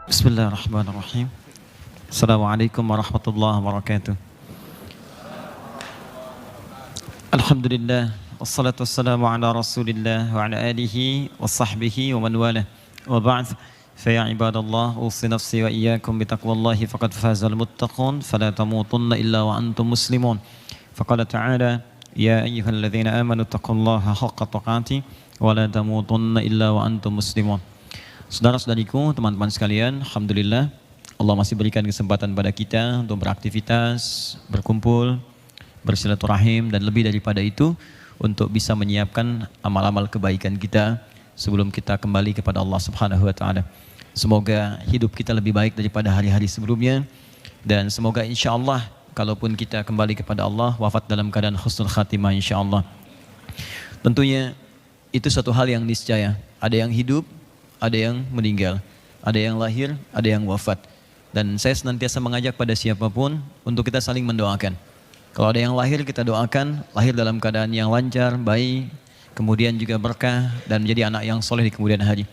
Bismillahirrahmanirrahim. Assalamualaikum warahmatullahi wabarakatuh. Alhamdulillah, wassalatu wassalamu ala rasulillah wa ala alihi wa sahbihi wa man walah. Wa ba'd, fa ya ibadallah, usi nafsi wa iyyakum bitaqwallahi faqad fazal muttaqun, fala tamutunna illa wa antum muslimun. Faqala ta'ala, ya ayyuhalladzina amanu taqullaha haqqa tuqatih wa la tamutunna illa wa antum muslimun. Saudara-saudariku, teman-teman sekalian, alhamdulillah Allah masih berikan kesempatan pada kita untuk beraktivitas, berkumpul, bersilaturahim, dan lebih daripada itu untuk bisa menyiapkan amal-amal kebaikan kita sebelum kita kembali kepada Allah Subhanahu wa taala. Semoga hidup kita lebih baik daripada hari-hari sebelumnya, dan semoga insya Allah kalaupun kita kembali kepada Allah wafat dalam keadaan husnul khatimah insya Allah. Tentunya itu satu hal yang niscaya, ada yang hidup, ada yang meninggal, ada yang lahir, ada yang wafat. Dan saya senantiasa mengajak pada siapapun untuk kita saling mendoakan. Kalau ada yang lahir, kita doakan lahir dalam keadaan yang lancar, baik, kemudian juga berkah dan menjadi anak yang soleh di kemudian hari.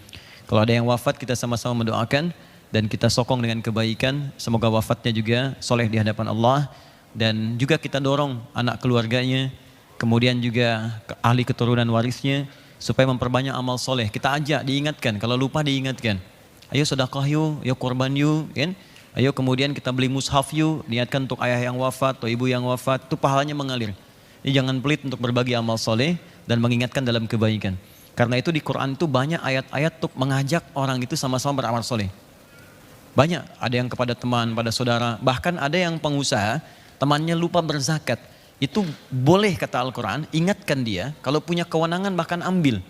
Kalau ada yang wafat, kita sama-sama mendoakan dan kita sokong dengan kebaikan, semoga wafatnya juga soleh di hadapan Allah. Dan juga kita dorong anak keluarganya, kemudian juga ahli keturunan warisnya, supaya memperbanyak amal soleh. Kita ajak, diingatkan, kalau lupa diingatkan. Ayo sedekah yuk, ayo korban yuk, kan? Ayo kemudian kita beli mushaf yuk, niatkan untuk ayah yang wafat atau ibu yang wafat, itu pahalanya mengalir. Jadi jangan pelit untuk berbagi amal soleh dan mengingatkan dalam kebaikan. Karena itu di Quran itu banyak ayat-ayat untuk mengajak orang itu sama-sama beramal soleh. Banyak, ada yang kepada teman, pada saudara, bahkan ada yang pengusaha, temannya lupa berzakat. Itu boleh kata Al-Quran, ingatkan dia, kalau punya kewenangan bahkan ambil.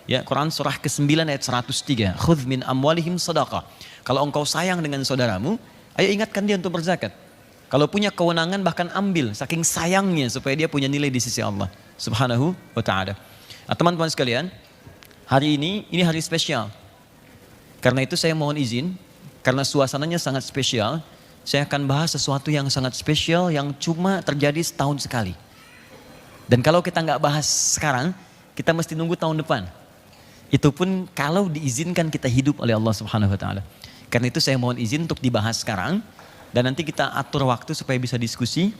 Ya, Quran surah ke-9 ayat 103, khudh min amwalihim sadaqah. Kalau engkau sayang dengan saudaramu, ayo ingatkan dia untuk berzakat. Kalau punya kewenangan bahkan ambil, saking sayangnya supaya dia punya nilai di sisi Allah Subhanahu wa ta'ala. Nah, teman-teman sekalian, hari ini hari spesial. Karena itu saya mohon izin, karena suasananya sangat spesial, saya akan bahas sesuatu yang sangat spesial yang cuma terjadi setahun sekali. Dan kalau kita nggak bahas sekarang, kita mesti nunggu tahun depan. Itu pun kalau diizinkan kita hidup oleh Allah Subhanahu wa taala. Karena itu saya mohon izin untuk dibahas sekarang dan nanti kita atur waktu supaya bisa diskusi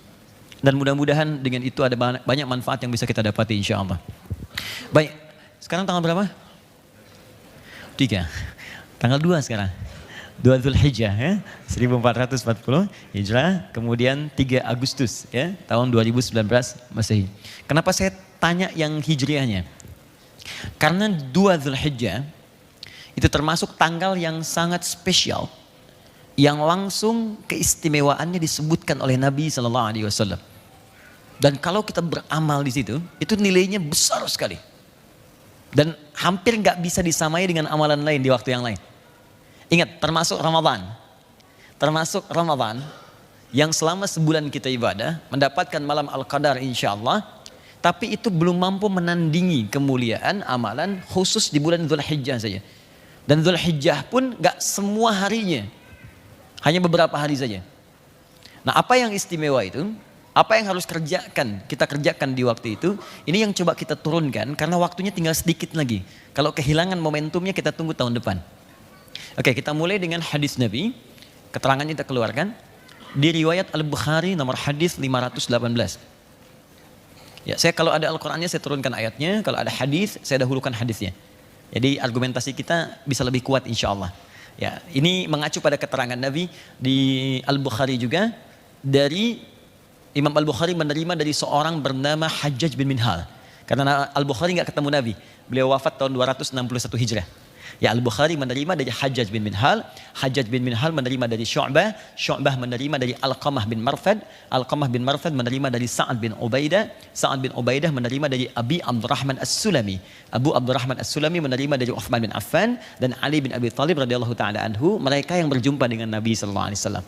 dan mudah-mudahan dengan itu ada banyak manfaat yang bisa kita dapati insyaallah. Baik, sekarang tanggal berapa? 3. Tanggal 2 sekarang. 2 Dzulhijjah ya, 1440 Hijrah, kemudian 3 Agustus ya, tahun 2019 Masehi. Kenapa saya tanya yang Hijriahnya? Karena 2 Dzulhijjah itu termasuk tanggal yang sangat spesial, yang langsung keistimewaannya disebutkan oleh Nabi SAW. Dan kalau kita beramal di situ, itu nilainya besar sekali. Dan hampir nggak bisa disamai dengan amalan lain di waktu yang lain. Ingat, termasuk Ramadan yang selama sebulan kita ibadah, mendapatkan malam Al-Qadar insya Allah, tapi itu belum mampu menandingi kemuliaan amalan khusus di bulan Dzulhijjah saja. Dan Dzulhijjah pun gak semua harinya, hanya beberapa hari saja. Nah, apa yang istimewa itu? Apa yang harus kita kerjakan di waktu itu? Ini yang coba kita turunkan karena waktunya tinggal sedikit lagi. Kalau kehilangan momentumnya kita tunggu tahun depan. Oke, kita mulai dengan hadis Nabi. Keterangannya kita keluarkan di riwayat Al-Bukhari nomor hadis 518. Ya, saya kalau ada Al-Qur'annya saya turunkan ayatnya, kalau ada hadis saya dahulukan hadisnya. Jadi argumentasi kita bisa lebih kuat insyaallah. Ya, ini mengacu pada keterangan Nabi di Al-Bukhari juga, dari Imam Al-Bukhari menerima dari seorang bernama Hajjaj bin Minhal. Karena Al-Bukhari enggak ketemu Nabi. Beliau wafat tahun 261 Hijrah. Ya, Al-Bukhari menerima dari Hajjaj bin Minhal, Hajjaj bin Minhal menerima dari Syu'bah, Syu'bah menerima dari Alqamah bin Marfad, Alqamah bin Marfad menerima dari Sa'ad bin Ubaidah, Sa'ad bin Ubaidah menerima dari Abi Abdurrahman As-Sulami, Abu Abdurrahman As-Sulami menerima dari Uthman bin Affan dan Ali bin Abi Thalib radhiyallahu taala anhu, mereka yang berjumpa dengan Nabi sallallahu alaihi wasallam.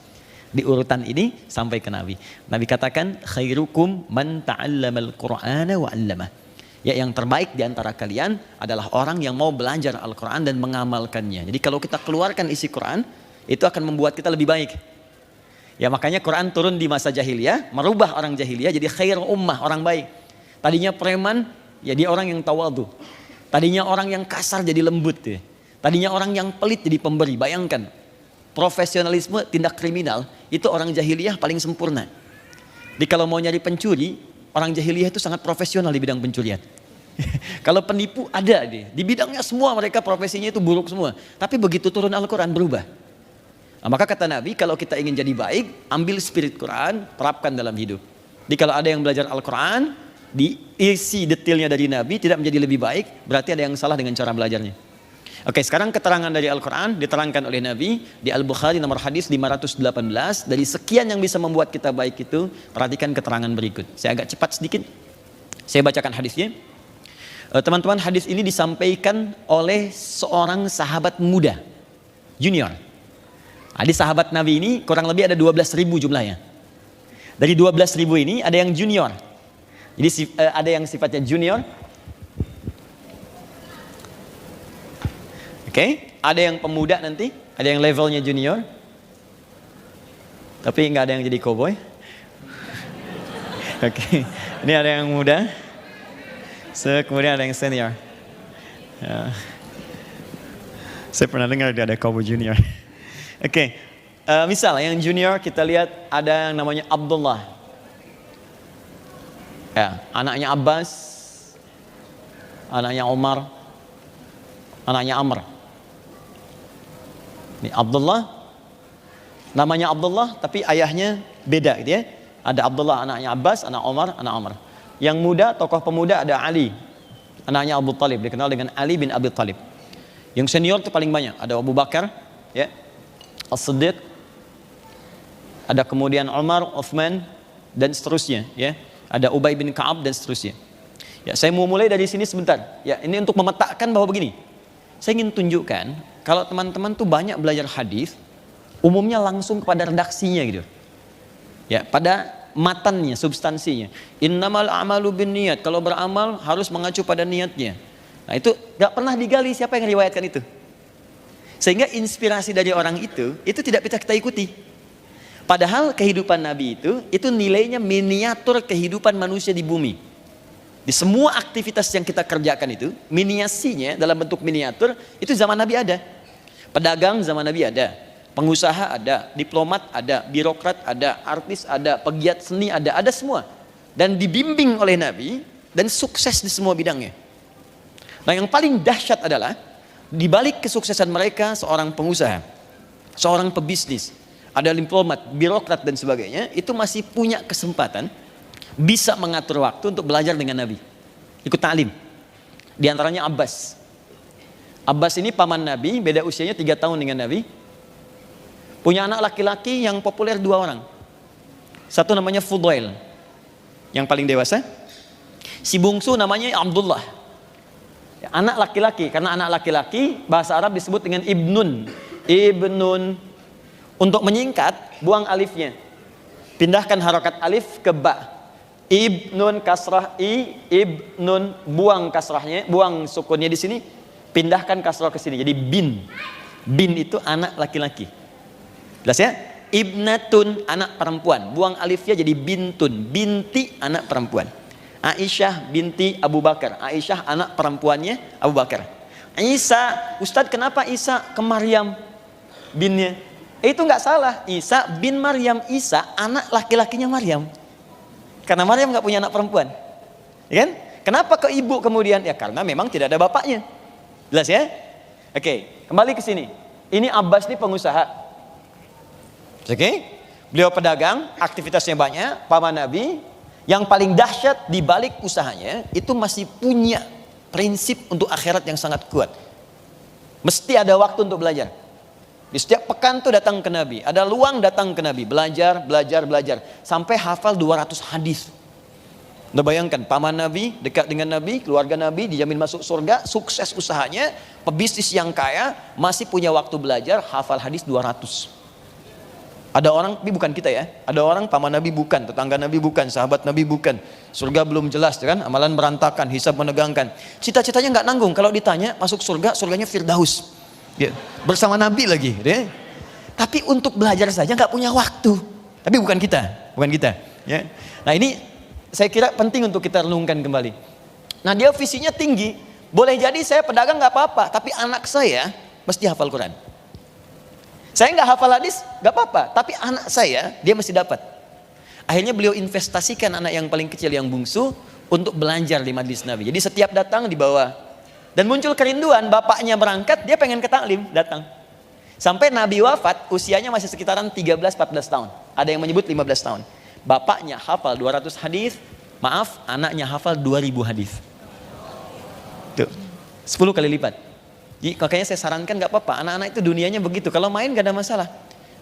Di urutan ini sampai ke Nabi. Nabi katakan, khairukum man ta'allamal Qur'ana wa 'allamah. Ya, yang terbaik di antara kalian adalah orang yang mau belajar Al-Quran dan mengamalkannya. Jadi kalau kita keluarkan isi Quran, itu akan membuat kita lebih baik. Ya, makanya Quran turun di masa jahiliyah, merubah orang jahiliyah jadi khair ummah, orang baik. Tadinya preman, ya dia orang yang tawadhu. Tadinya orang yang kasar jadi lembut. Ya. Tadinya orang yang pelit jadi pemberi, bayangkan. profesionalisme tindak kriminal, itu orang jahiliyah paling sempurna. Jadi kalau mau nyari pencuri, orang jahiliyah itu sangat profesional di bidang pencurian. Kalau penipu ada dia, di bidangnya semua mereka profesinya itu buruk semua. Tapi begitu turun Al-Quran berubah. Nah, maka kata Nabi, kalau kita ingin jadi baik, ambil spirit Quran, terapkan dalam hidup. Jadi kalau ada yang belajar Al-Quran, diisi detailnya dari Nabi, tidak menjadi lebih baik, berarti ada yang salah dengan cara belajarnya. Oke, sekarang keterangan dari Al-Quran diterangkan oleh Nabi di Al-Bukhari nomor hadis 518. Dari sekian yang bisa membuat kita baik itu, perhatikan keterangan berikut. Saya agak cepat sedikit, saya bacakan hadisnya. Teman-teman, hadis ini disampaikan oleh seorang sahabat muda, junior. Di sahabat Nabi ini kurang lebih ada 12.000 jumlahnya. Dari 12.000 ini ada yang junior. Jadi ada yang sifatnya junior. Oke, ada yang pemuda nanti, ada yang levelnya junior. Tapi nggak ada yang jadi cowboy. Oke, ini ada yang muda. Kemudian ada yang senior. Ya. Saya pernah dengar ada cowboy junior. Oke, misal yang junior kita lihat ada yang namanya Abdullah. Ya, anaknya Abbas, anaknya Umar, anaknya Amr. Ini Abdullah, namanya Abdullah tapi ayahnya beda gitu ya. Ada Abdullah anaknya Abbas, anak Umar, anak Amr. Yang muda, tokoh pemuda ada Ali, anaknya Abu Talib, dikenal dengan Ali bin Abi Talib. Yang senior itu paling banyak, ada Abu Bakar, ya, As-Siddiq, ada kemudian Umar, Uthman, dan seterusnya, ya. Ada Ubay bin Ka'ab dan seterusnya. Ya, saya mau mulai dari sini sebentar. Ya, ini untuk memetakan bahwa begini. Saya ingin tunjukkan kalau teman-teman tuh banyak belajar hadis, umumnya langsung kepada redaksinya gitu. Ya, pada matannya, substansinya. Innamal a'malu binniyat. Kalau beramal harus mengacu pada niatnya. Nah, itu gak pernah digali siapa yang riwayatkan itu. Sehingga inspirasi dari orang itu tidak bisa kita ikuti. Padahal kehidupan Nabi itu nilainya miniatur kehidupan manusia di bumi. Di semua aktivitas yang kita kerjakan itu, miniasinya dalam bentuk miniatur, itu zaman Nabi ada. Pedagang zaman Nabi ada, pengusaha ada, diplomat ada, birokrat ada, artis ada, pegiat seni ada semua. Dan dibimbing oleh Nabi dan sukses di semua bidangnya. Nah, yang paling dahsyat adalah di balik kesuksesan mereka, seorang pengusaha, seorang pebisnis, ada diplomat, birokrat dan sebagainya, itu masih punya kesempatan bisa mengatur waktu untuk belajar dengan Nabi, ikut ta'lim. Di antaranya Abbas. Abbas ini paman Nabi, beda usianya 3 tahun dengan Nabi. Punya anak laki-laki yang populer 2 orang. Satu namanya Fudail, yang paling dewasa. Si bungsu namanya Abdullah, anak laki-laki. Karena anak laki-laki bahasa Arab disebut dengan ibnun. Untuk menyingkat, buang alifnya, pindahkan harokat alif ke ba. Ibnun kasrah i, ibnun, buang kasrahnya, buang sukunnya di sini, pindahkan kasrah ke sini jadi bin. Bin itu anak laki-laki. Jelas ya? Ibnatun, anak perempuan, buang alifnya jadi bintun, binti, anak perempuan. Aisyah binti Abu Bakar, Aisyah anak perempuannya Abu Bakar. Isa, Ustadz kenapa Isa ke Maryam binnya? Itu nggak salah, Isa bin Maryam, Isa anak laki-lakinya Maryam. Karena Maryam nggak punya anak perempuan, ya kan? Kenapa ke ibu kemudian? Ya karena memang tidak ada bapaknya. Jelas ya? Oke, kembali ke sini. Ini Abbas ini pengusaha. Oke, beliau pedagang, aktivitasnya banyak, paman Nabi. Yang paling dahsyat di balik usahanya itu masih punya prinsip untuk akhirat yang sangat kuat. Mesti ada waktu untuk belajar. Di setiap pekan tuh datang ke Nabi, ada luang datang ke Nabi, belajar sampai hafal 200 hadis. Anda bayangkan, paman Nabi, dekat dengan Nabi, keluarga Nabi, dijamin masuk surga, sukses usahanya, pebisnis yang kaya, masih punya waktu belajar, hafal hadis 200. Ada orang, tapi bukan kita ya, ada orang paman Nabi bukan, tetangga Nabi bukan, sahabat Nabi bukan, surga belum jelas kan, amalan berantakan, hisab menegangkan, cita-citanya nggak nanggung, kalau ditanya masuk surga, surganya Firdaus. Ya, bersama Nabi lagi, ya. Tapi untuk belajar saja nggak punya waktu. Tapi bukan kita. Ya. Nah ini saya kira penting untuk kita renungkan kembali. Nah dia visinya tinggi. Boleh jadi saya pedagang nggak apa-apa, tapi anak saya mesti hafal Quran. Saya nggak hafal hadis, nggak apa-apa. Tapi anak saya, dia mesti dapat. Akhirnya beliau investasikan anak yang paling kecil, yang bungsu, untuk belajar di majlis Nabi. Jadi setiap datang dibawa. Dan muncul kerinduan, bapaknya berangkat, dia pengen ke taklim, datang. Sampai Nabi wafat, usianya masih sekitaran 13-14 tahun. Ada yang menyebut 15 tahun. Bapaknya hafal 200 hadis, maaf, anaknya hafal 2000 hadis. Tuh, 10 kali lipat. Jadi makanya saya sarankan nggak apa-apa, anak-anak itu dunianya begitu. Kalau main nggak ada masalah.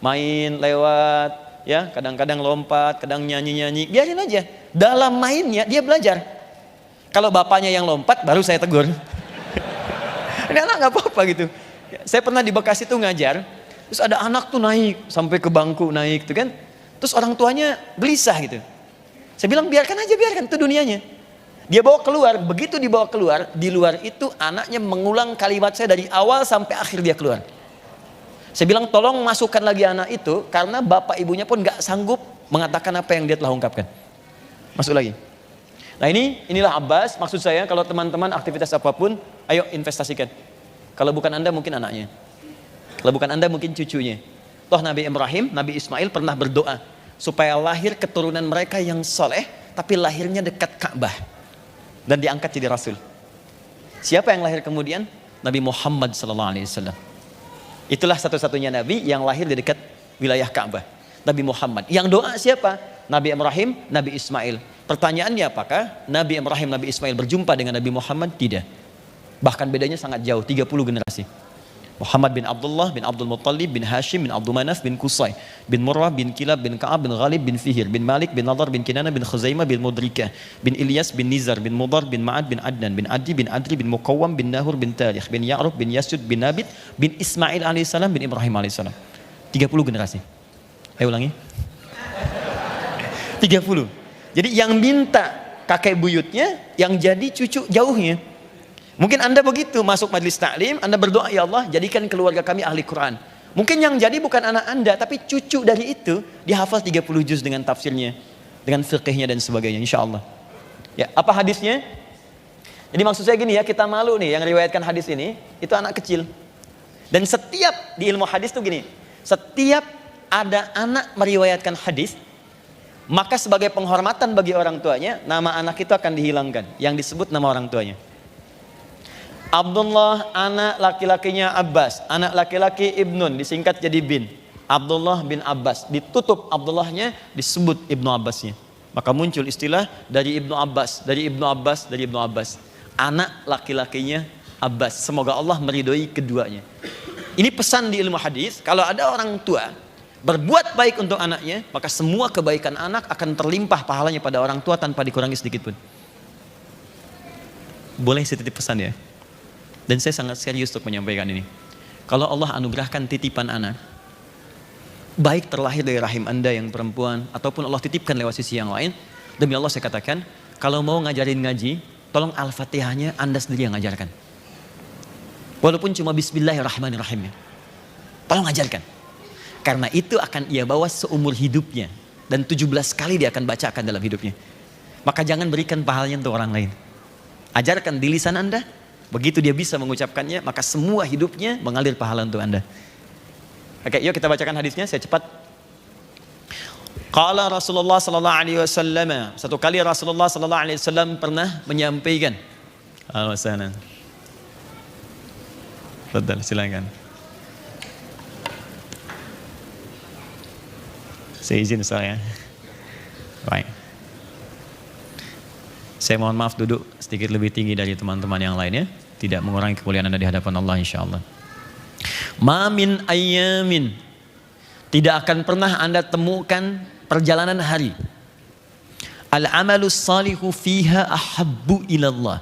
Main lewat, ya kadang-kadang lompat, kadang nyanyi-nyanyi, biarin aja. Dalam mainnya dia belajar. Kalau bapaknya yang lompat, baru saya tegur. Ini anak nggak apa-apa gitu. Saya pernah di Bekasi tuh ngajar, terus ada anak tuh naik sampai ke bangku naik tuh kan, terus orang tuanya gelisah gitu. Saya bilang biarkan aja, biarkan, itu dunianya. Dia bawa keluar, begitu dibawa keluar, di luar itu anaknya mengulang kalimat saya dari awal sampai akhir dia keluar. Saya bilang tolong masukkan lagi anak itu, karena bapak ibunya pun nggak sanggup mengatakan apa yang dia telah ungkapkan. Masuk lagi. Nah inilah Abbas. Maksud saya kalau teman-teman aktivitas apapun, ayo investasikan. Kalau bukan Anda mungkin anaknya, kalau bukan Anda mungkin cucunya. Toh Nabi Ibrahim, Nabi Ismail pernah berdoa supaya lahir keturunan mereka yang soleh, tapi lahirnya dekat Ka'bah dan diangkat jadi Rasul. Siapa yang lahir kemudian? Nabi Muhammad SAW. Itulah satu-satunya Nabi yang lahir di dekat wilayah Ka'bah, Nabi Muhammad. Yang doa siapa? Nabi Ibrahim, Nabi Ismail. Pertanyaannya, apakah Nabi Ibrahim, Nabi Ismail berjumpa dengan Nabi Muhammad? Tidak. Bahkan bedanya sangat jauh, 30 generasi. Muhammad bin Abdullah bin Abdul Muttalib bin Hashim bin Abdul Manaf bin Qusay bin Murrah bin Kilab bin Ka'ab bin Ghalib bin Fihir bin Malik bin Nadar bin Kinana bin Khuzaimah bin Mudrikah bin Ilyas bin Nizar bin Mudar bin Ma'ad bin Adnan bin Adi bin Adri bin Muqawwam bin Nahur bin Tarikh bin Ya'ruf bin Yasud bin Nabit bin Ismail alaihissalam bin Ibrahim alaihissalam. 30 generasi. Ayo ulangi. 30. Jadi yang minta kakek buyutnya, yang jadi cucu jauhnya. Mungkin Anda begitu masuk majlis taklim, Anda berdoa, ya Allah jadikan keluarga kami ahli Quran. Mungkin yang jadi bukan anak Anda, tapi cucu dari itu, dia hafal 30 juz dengan tafsirnya, dengan fiqhnya dan sebagainya, insya Allah. Ya, apa hadisnya? Jadi maksud saya gini ya, kita malu nih yang riwayatkan hadis ini, itu anak kecil. Dan setiap di ilmu hadis tuh gini, setiap ada anak meriwayatkan hadis, maka sebagai penghormatan bagi orang tuanya, nama anak itu akan dihilangkan, yang disebut nama orang tuanya. Abdullah, anak laki-lakinya Abbas, anak laki-laki Ibnun, disingkat jadi bin. Abdullah bin Abbas, ditutup Abdullahnya, disebut Ibnu Abbasnya. Maka muncul istilah dari Ibnu Abbas, dari Ibnu Abbas, dari Ibnu Abbas. Anak laki-lakinya Abbas. Semoga Allah meridhoi keduanya. Ini pesan di ilmu hadis, kalau ada orang tua berbuat baik untuk anaknya, maka semua kebaikan anak akan terlimpah pahalanya pada orang tua tanpa dikurangi sedikit pun. Boleh saya titip pesan ya? Dan saya sangat serius untuk menyampaikan ini. Kalau Allah anugerahkan titipan anak, baik terlahir dari rahim Anda yang perempuan, ataupun Allah titipkan lewat sisi yang lain, demi Allah saya katakan, kalau mau ngajarin ngaji, tolong Al-Fatihahnya Anda sendiri yang ngajarkan. Walaupun cuma Bismillahirrahmanirrahim. Tolong ajarkan. Karena itu akan ia bawa seumur hidupnya. Dan 17 kali dia akan bacakan dalam hidupnya. Maka jangan berikan pahalanya untuk orang lain. Ajarkan di lisan Anda. Begitu dia bisa mengucapkannya, maka semua hidupnya mengalir pahala untuk Anda. Oke, yuk kita bacakan hadisnya, saya cepat. Qala Rasulullah sallallahu alaihi wasallam. Satu kali Rasulullah sallallahu alaihi wasallam pernah menyampaikan. Al-Wasanan. Fadal, silakan. Saya izin saya. Baik. Saya mohon maaf duduk sedikit lebih tinggi dari teman-teman yang lainnya. Tidak mengurangi kemuliaan Anda di hadapan Allah insyaAllah. Ma min ayyamin. Tidak akan pernah Anda temukan perjalanan hari. Al-amalus salihu fiha ahabbu ilallah.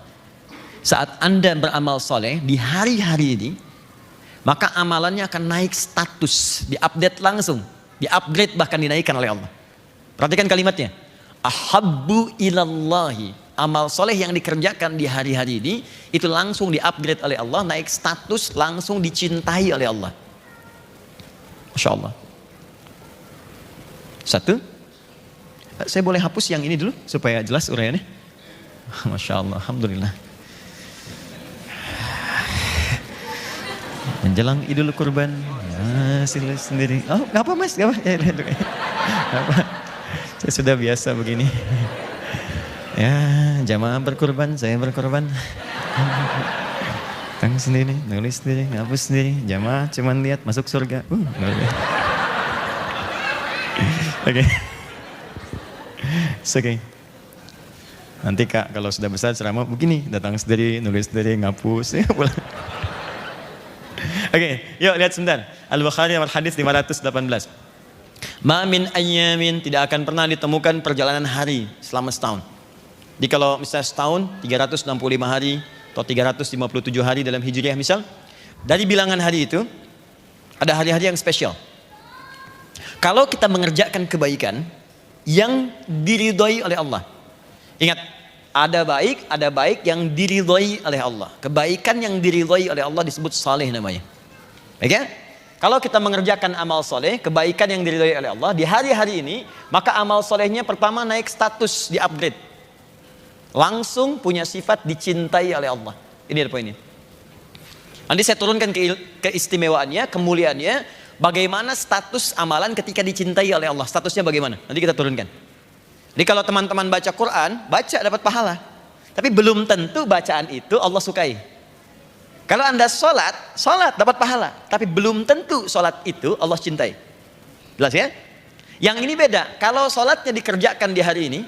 Saat Anda beramal soleh di hari-hari ini, maka amalannya akan naik status. Di-update langsung. Di-upgrade bahkan dinaikkan oleh Allah. Perhatikan kalimatnya. Ahabbu ilallahi. Amal soleh yang dikerjakan di hari-hari ini itu langsung di-upgrade oleh Allah, naik status, langsung dicintai oleh Allah. Masya Allah. Satu, saya boleh hapus yang ini dulu supaya jelas uraiannya. Masya Allah, alhamdulillah. Menjelang Idul Kurban, Sendiri. Oh, nggak apa mas, nggak apa. Ya, nggak apa. Saya sudah biasa begini. Ya, jamaah berkorban, saya berkorban. Tang sendiri, nulis sendiri, ngapus sendiri. Jamaah cuman lihat masuk surga. Oke. Oke. Nanti Kak kalau sudah besar ceramah begini, datang sendiri, nulis sendiri, ngapus. Oke, yuk lihat sebentar. Al-Bukhari hadis 518. Ma min ayyamin, tidak akan pernah ditemukan perjalanan hari selama setahun. Jadi kalau misalnya setahun 365 hari atau 357 hari dalam Hijriah misal, dari bilangan hari itu ada hari-hari yang spesial. Kalau kita mengerjakan kebaikan yang diridhoi oleh Allah. Ingat, ada baik yang diridhoi oleh Allah. Kebaikan yang diridhoi oleh Allah disebut saleh namanya. Baik ya? Kalau kita mengerjakan amal soleh, kebaikan yang diridhoi oleh Allah di hari-hari ini, maka amal solehnya pertama naik status, di upgrade. Langsung punya sifat dicintai oleh Allah. Ini ada poinnya. Nanti saya turunkan keistimewaannya, kemuliaannya, bagaimana status amalan ketika dicintai oleh Allah. Statusnya bagaimana? Nanti kita turunkan. Jadi kalau teman-teman baca Quran, baca dapat pahala. Tapi belum tentu bacaan itu Allah sukai. Kalau Anda sholat dapat pahala. Tapi belum tentu sholat itu Allah cintai. Jelas ya? Yang ini beda. Kalau sholatnya dikerjakan di hari ini,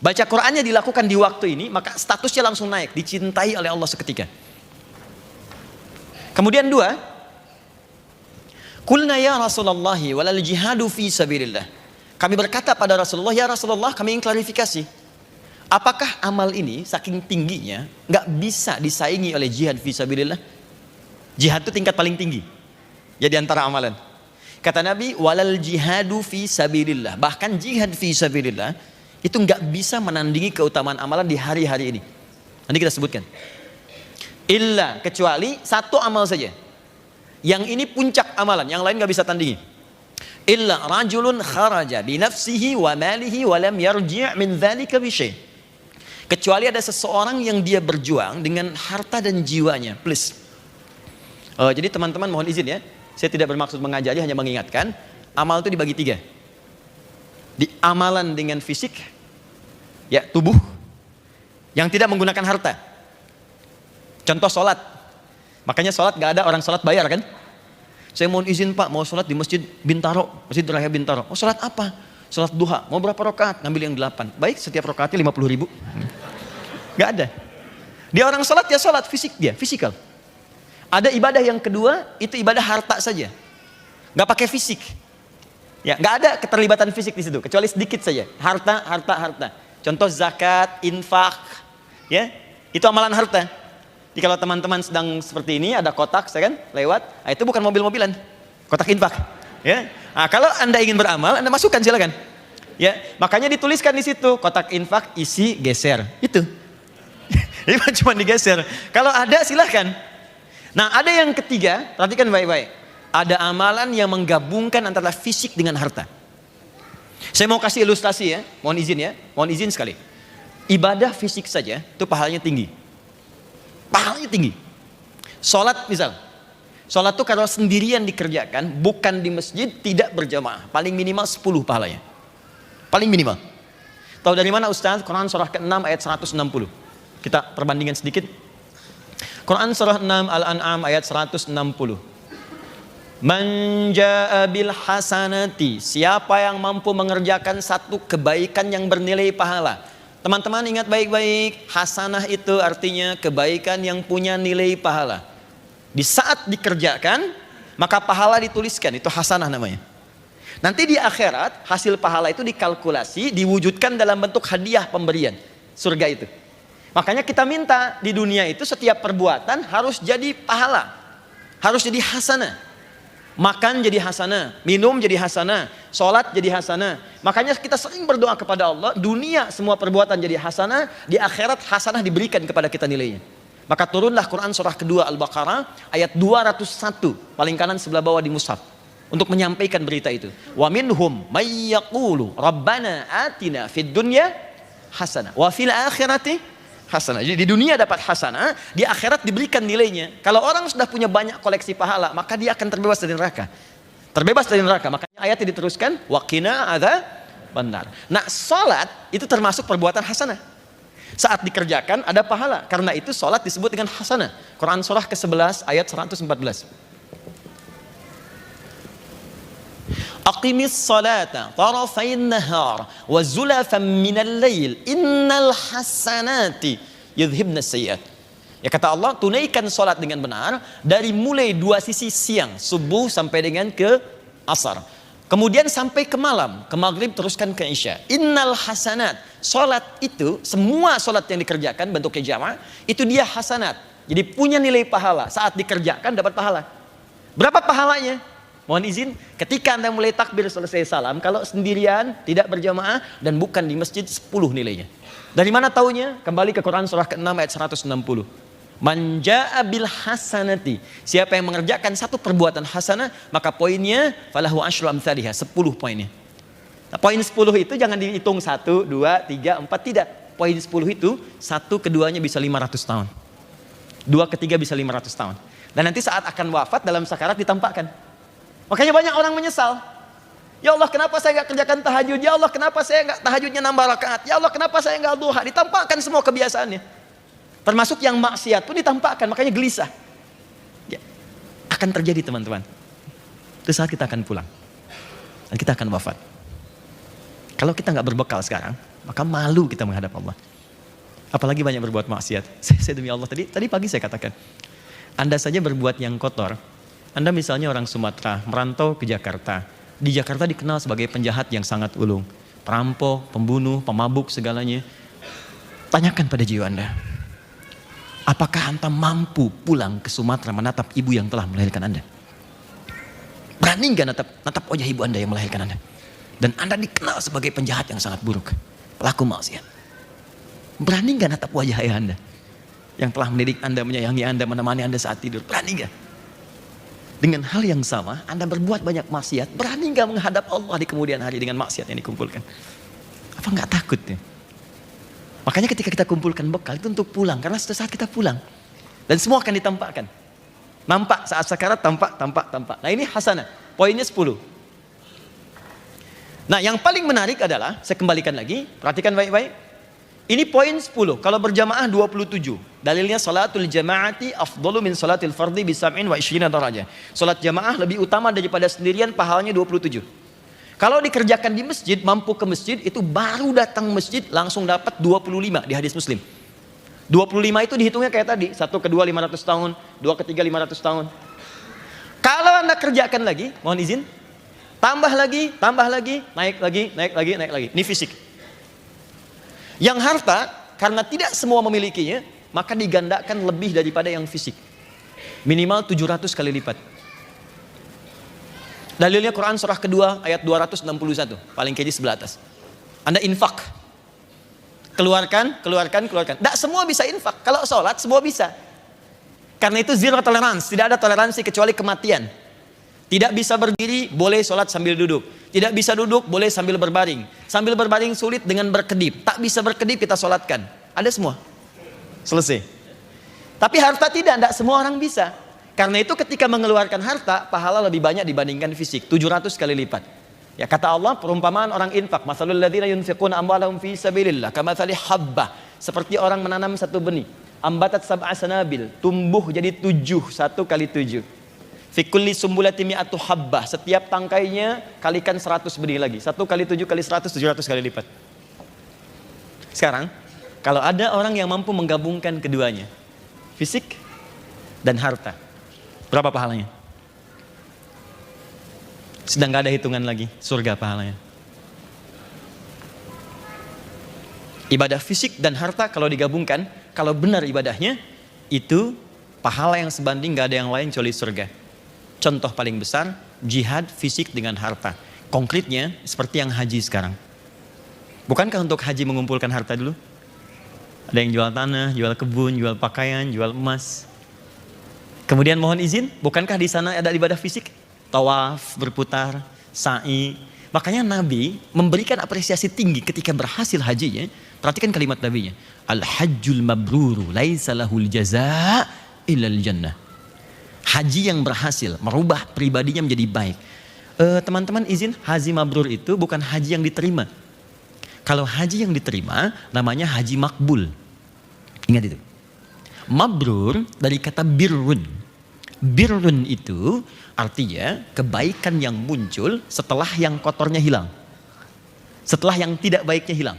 baca Qurannya dilakukan di waktu ini, maka statusnya langsung naik. Dicintai oleh Allah seketika. Kemudian dua, Qulna ya Rasulullah walal jihadu fi sabilillah. Kami berkata pada Rasulullah, ya Rasulullah, kami ingin klarifikasi. Apakah amal ini saking tingginya nggak bisa disaingi oleh jihad fi sabilillah? Jihad itu tingkat paling tinggi. Ya di antara amalan. Kata Nabi, walal jihadu fi sabilillah. Bahkan jihad fi sabilillah itu nggak bisa menandingi keutamaan amalan di hari-hari ini. Nanti kita sebutkan. Illa, kecuali satu amal saja. Yang ini puncak amalan, yang lain nggak bisa tandingi. Illa rajulun kharaja bi nafsihi wa malihi wa lam yarji' min dzalika bi syai'. Kecuali ada seseorang yang dia berjuang dengan harta dan jiwanya. Please. Jadi teman-teman mohon izin ya. Saya tidak bermaksud mengajari, hanya mengingatkan. Amal itu dibagi tiga. Di amalan dengan fisik, ya tubuh, yang tidak menggunakan harta. Contoh sholat. Makanya sholat gak ada orang sholat bayar kan? Saya mohon izin Pak, mau sholat di Masjid Bintaro, Masjid Raya Bintaro. Oh sholat apa? Sholat duha. Mau berapa rakaat? Ngambil yang 8. Baik, setiap rakaatnya 50.000. Gak ada. Dia orang sholat, ya sholat fisik dia, fisikal. Ada ibadah yang kedua, itu ibadah harta saja. Gak pakai fisik. Ya, nggak ada keterlibatan fisik di situ, kecuali sedikit saja. Harta. Contoh zakat, infak, ya, itu amalan harta. Jadi kalau teman-teman sedang seperti ini, ada kotak, saya kan lewat, itu bukan mobil-mobilan, kotak infak. Ya, nah, kalau Anda ingin beramal, Anda masukkan silakan. Ya, makanya dituliskan di situ kotak infak isi geser, itu. Ini cuma digeser. Kalau ada silahkan. Nah, ada yang ketiga, perhatikan baik-baik. Ada amalan yang menggabungkan antara fisik dengan harta. Saya mau kasih ilustrasi ya, mohon izin sekali. Ibadah fisik saja itu pahalanya tinggi. Pahalanya tinggi. Sholat misal, sholat itu kalau sendirian dikerjakan, bukan di masjid, tidak berjamaah, paling minimal 10 pahalanya. Paling minimal. Tahu dari mana Ustaz? Quran surah ke-6 ayat 160. Kita perbandingan sedikit. Quran surah 6 Al-An'am ayat 160. Man jaa bil hasanati, siapa yang mampu mengerjakan satu kebaikan yang bernilai pahala. Teman-teman ingat baik-baik, hasanah itu artinya kebaikan yang punya nilai pahala. Di saat dikerjakan, maka pahala dituliskan, itu hasanah namanya. Nanti di akhirat, hasil pahala itu dikalkulasi, diwujudkan dalam bentuk hadiah pemberian, surga itu. Makanya kita minta di dunia itu setiap perbuatan harus jadi pahala, harus jadi hasanah. Makan jadi hasanah, minum jadi hasanah, sholat jadi hasanah. Makanya kita sering berdoa kepada Allah, dunia semua perbuatan jadi hasanah, di akhirat hasanah diberikan kepada kita nilainya. Maka turunlah Quran surah kedua Al-Baqarah ayat 201, paling kanan sebelah bawah di mushaf, untuk menyampaikan berita itu. Wa minhum may yaqulu rabbana atina fid dunya hasanah wa fil akhirati hasanah. Jadi di dunia dapat hasanah, di akhirat diberikan nilainya. Kalau orang sudah punya banyak koleksi pahala, maka dia akan terbebas dari neraka. Terbebas dari neraka. Makanya ayatnya diteruskan, waqina adzabannar. Nah, salat itu termasuk perbuatan hasanah. Saat dikerjakan ada pahala. Karena itu salat disebut dengan hasanah. Quran surah ke-11 ayat 114. Aqimis salata tarafain nahar wa zulafan minal lail innal hasanati yudhibnas sayyiat. Ya kata Allah, tunaikan salat dengan benar dari mulai dua sisi siang, subuh sampai dengan ke asar. Kemudian sampai ke malam, ke maghrib teruskan ke isya. Innal hasanat. Salat itu, semua salat yang dikerjakan bentuknya jamaah, itu dia hasanat. Jadi punya nilai pahala. Saat dikerjakan dapat pahala. Berapa pahalanya? Mohon izin, ketika Anda mulai takbir selesai salam, kalau sendirian, tidak berjamaah, dan bukan di masjid, 10 nilainya. Dari mana taunya? Kembali ke Quran surah ke-6 ayat 160. Man jaa bil hasanati. Siapa yang mengerjakan satu perbuatan hasanah, maka poinnya falahu asyru amsalihha, 10 poinnya. Nah, poin 10 itu jangan dihitung 1, 2, 3, 4, tidak. Poin 10 itu, 1 keduanya bisa 500 tahun. 2 ketiga bisa 500 tahun. Dan nanti saat akan wafat dalam sakarat ditampakkan. Makanya banyak orang menyesal. Ya Allah, kenapa saya nggak kerjakan tahajud? Ya Allah, kenapa saya nggak tahajudnya nambah rakaat? Ya Allah, kenapa saya nggak duha? Ditampakkan semua kebiasaannya. Termasuk yang maksiat pun ditampakkan. Makanya gelisah. Ya, akan terjadi teman-teman. Itu saat kita akan pulang. Dan kita akan wafat. Kalau kita nggak berbekal sekarang, maka malu kita menghadap Allah. Apalagi banyak berbuat maksiat. Saya demi Allah, tadi pagi saya katakan. Anda saja berbuat yang kotor. Anda misalnya orang Sumatera, merantau ke Jakarta. Di Jakarta dikenal sebagai penjahat yang sangat ulung. Perampok, pembunuh, pemabuk, segalanya. Tanyakan pada jiwa Anda. Apakah Anda mampu pulang ke Sumatera menatap ibu yang telah melahirkan Anda? Berani nggak natap wajah ibu Anda yang melahirkan Anda? Dan Anda dikenal sebagai penjahat yang sangat buruk. Pelaku maksiat. Berani nggak natap wajah ayah Anda? Yang telah mendidik Anda, menyayangi Anda, menemani Anda saat tidur. Berani nggak? Dengan hal yang sama, Anda berbuat banyak maksiat, berani nggak menghadap Allah di kemudian hari dengan maksiat yang dikumpulkan? Apa nggak takut ya? Makanya ketika kita kumpulkan bekal itu untuk pulang, karena suatu saat kita pulang dan semua akan ditampakkan. Nampak saat sakarat, tampak. Nah ini hasanah, poinnya 10. Nah yang paling menarik adalah, saya kembalikan lagi, perhatikan baik-baik. Ini poin 10, kalau berjamaah 27. Dalilnya salatul jamaati afdalu min salatil fardhi bi 27 darajah. Salat jamaah lebih utama daripada sendirian, pahalanya 27. Kalau dikerjakan di masjid, mampu ke masjid, itu baru datang masjid langsung dapat 25 di hadis Muslim. 25 itu dihitungnya kayak tadi, 1 kedua 500 tahun, 2 ketiga 500 tahun. Kalau Anda kerjakan lagi, mohon izin, tambah lagi, naik lagi. Ini fisik. Yang harta, karena tidak semua memilikinya, maka digandakan lebih daripada yang fisik. Minimal 700 kali lipat. Dalilnya Quran surah kedua ayat 261, paling kiri sebelah atas. Anda infak. Keluarkan. Tidak semua bisa infak. Kalau sholat semua bisa. Karena itu zero tolerance, tidak ada toleransi kecuali kematian. Tidak bisa berdiri, boleh sholat sambil duduk. Tidak bisa duduk, boleh sambil berbaring. Sambil berbaring sulit dengan berkedip. Tak bisa berkedip, kita sholatkan. Ada semua. Selesai. Tapi harta tidak semua orang bisa. Karena itu ketika mengeluarkan harta, pahala lebih banyak dibandingkan fisik. 700 kali lipat. Ya kata Allah, perumpamaan orang infak. Masalul ladzina yunfiquna amwalahum fi sabilillah kamatsali habbah. Seperti orang menanam satu benih. Ambatat sab'a sanabil. Tumbuh jadi 7, 1 kali 7. Fi kulli sumbulati mi'atu habbah. Setiap tangkainya kalikan 100 benih lagi. 1 kali 7 kali 100, 700 kali lipat. Sekarang, kalau ada orang yang mampu menggabungkan keduanya, fisik dan harta, berapa pahalanya? Sedang gak ada hitungan lagi, surga pahalanya. Ibadah fisik dan harta kalau digabungkan, kalau benar ibadahnya, itu pahala yang sebanding gak ada yang lain kecuali surga. Contoh paling besar, jihad fisik dengan harta. Konkretnya, seperti yang haji sekarang. Bukankah untuk haji mengumpulkan harta dulu? Ada yang jual tanah, jual kebun, jual pakaian, jual emas. Kemudian mohon izin, bukankah di sana ada ibadah fisik? Tawaf, berputar, sa'i. Makanya Nabi memberikan apresiasi tinggi ketika berhasil hajinya. Perhatikan kalimat Nabi-nya. Al-hajjul mabruru laisa lahul jazaa illal jannah. Haji yang berhasil merubah pribadinya menjadi baik. Teman-teman izin, haji mabrur itu bukan haji yang diterima. Kalau haji yang diterima namanya haji makbul. Ingat itu. Mabrur dari kata birrun. Birrun itu artinya kebaikan yang muncul setelah yang kotornya hilang. Setelah yang tidak baiknya hilang.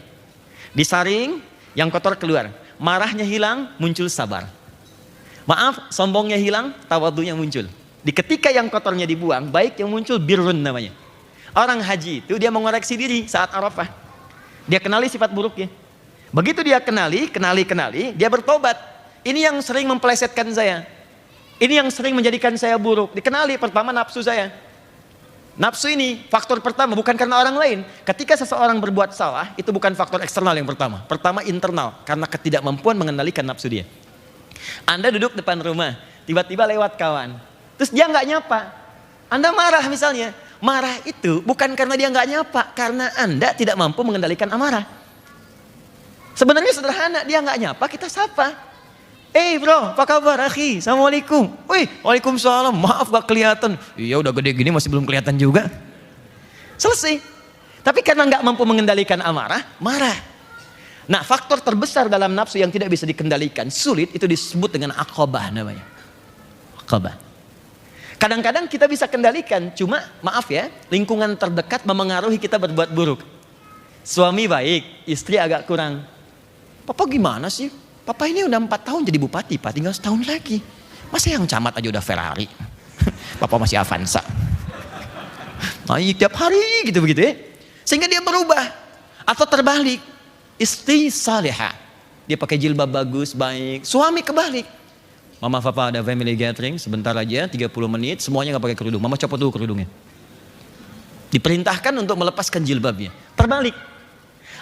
Disaring, yang kotor keluar. Marahnya hilang, muncul sabar. Maaf, sombongnya hilang, tawadunya muncul. Di ketika yang kotornya dibuang, baik yang muncul birrun namanya. Orang haji itu dia mengoreksi diri saat Arafah. Dia kenali sifat buruknya. Begitu dia kenali, dia bertobat. Ini yang sering mempelesetkan saya. Ini yang sering menjadikan saya buruk. Dikenali pertama nafsu saya. Nafsu ini faktor pertama, bukan karena orang lain. Ketika seseorang berbuat salah, itu bukan faktor eksternal yang pertama. Pertama internal, karena ketidakmampuan mengendalikan nafsu dia. Anda duduk depan rumah, tiba-tiba lewat kawan. Terus dia nggak nyapa. Anda marah misalnya. Marah itu bukan karena dia nggak nyapa, karena Anda tidak mampu mengendalikan amarah. Sebenarnya sederhana, dia nggak nyapa, kita sapa. Bro, apa kabar akhi? Assalamualaikum. Wih, waalaikumsalam. Maaf gak kelihatan. Iya udah gede gini masih belum kelihatan juga. Selesai. Tapi karena nggak mampu mengendalikan amarah, marah. Nah, faktor terbesar dalam nafsu yang tidak bisa dikendalikan, sulit, itu disebut dengan aqabah namanya. Aqabah. Kadang-kadang kita bisa kendalikan, cuma maaf ya, lingkungan terdekat memengaruhi kita berbuat buruk. Suami baik, istri agak kurang. Papa gimana sih? Papa ini udah 4 tahun jadi bupati, Pak, tinggal setahun lagi. Masa yang camat aja udah Ferrari? Papa masih Avanza. Naik tiap hari gitu-begitu ya. Sehingga dia berubah. Atau terbalik. Istri salihah. Dia pakai jilbab bagus, baik. Suami kebalik. Mama papa ada family gathering, sebentar aja 30 menit, semuanya gak pakai kerudung. Mama copot dulu kerudungnya. Diperintahkan untuk melepaskan jilbabnya. Terbalik.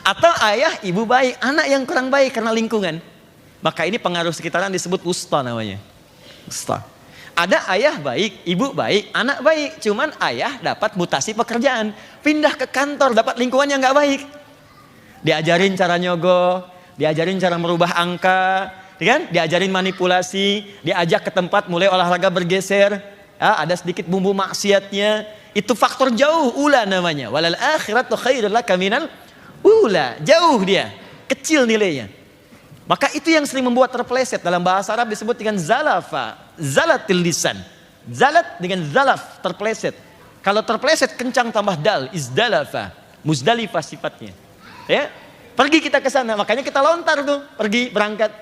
Atau ayah, ibu baik, anak yang kurang baik karena lingkungan. Maka ini pengaruh sekitaran disebut wusta namanya. Wusta. Ada ayah baik, ibu baik, anak baik. Cuman ayah dapat mutasi pekerjaan. Pindah ke kantor, dapat lingkungan yang gak baik. Diajarin cara nyogok, diajarin cara merubah angka, kan? Diajarin manipulasi, diajak ke tempat mulai olahraga bergeser. Ya, ada sedikit bumbu maksiatnya. Itu faktor jauh, ula namanya. Walal akhiratu khairul laka minal ula. Jauh dia, kecil nilainya. Maka itu yang sering membuat terpeleset. Dalam bahasa Arab disebut dengan zalafa, zalatil lisan. Zalat dengan zalaf, terpeleset. Kalau terpeleset kencang tambah dal, izdalafa, muzdalifah sifatnya. Ya, pergi kita ke sana, makanya kita lontar tuh, pergi berangkat.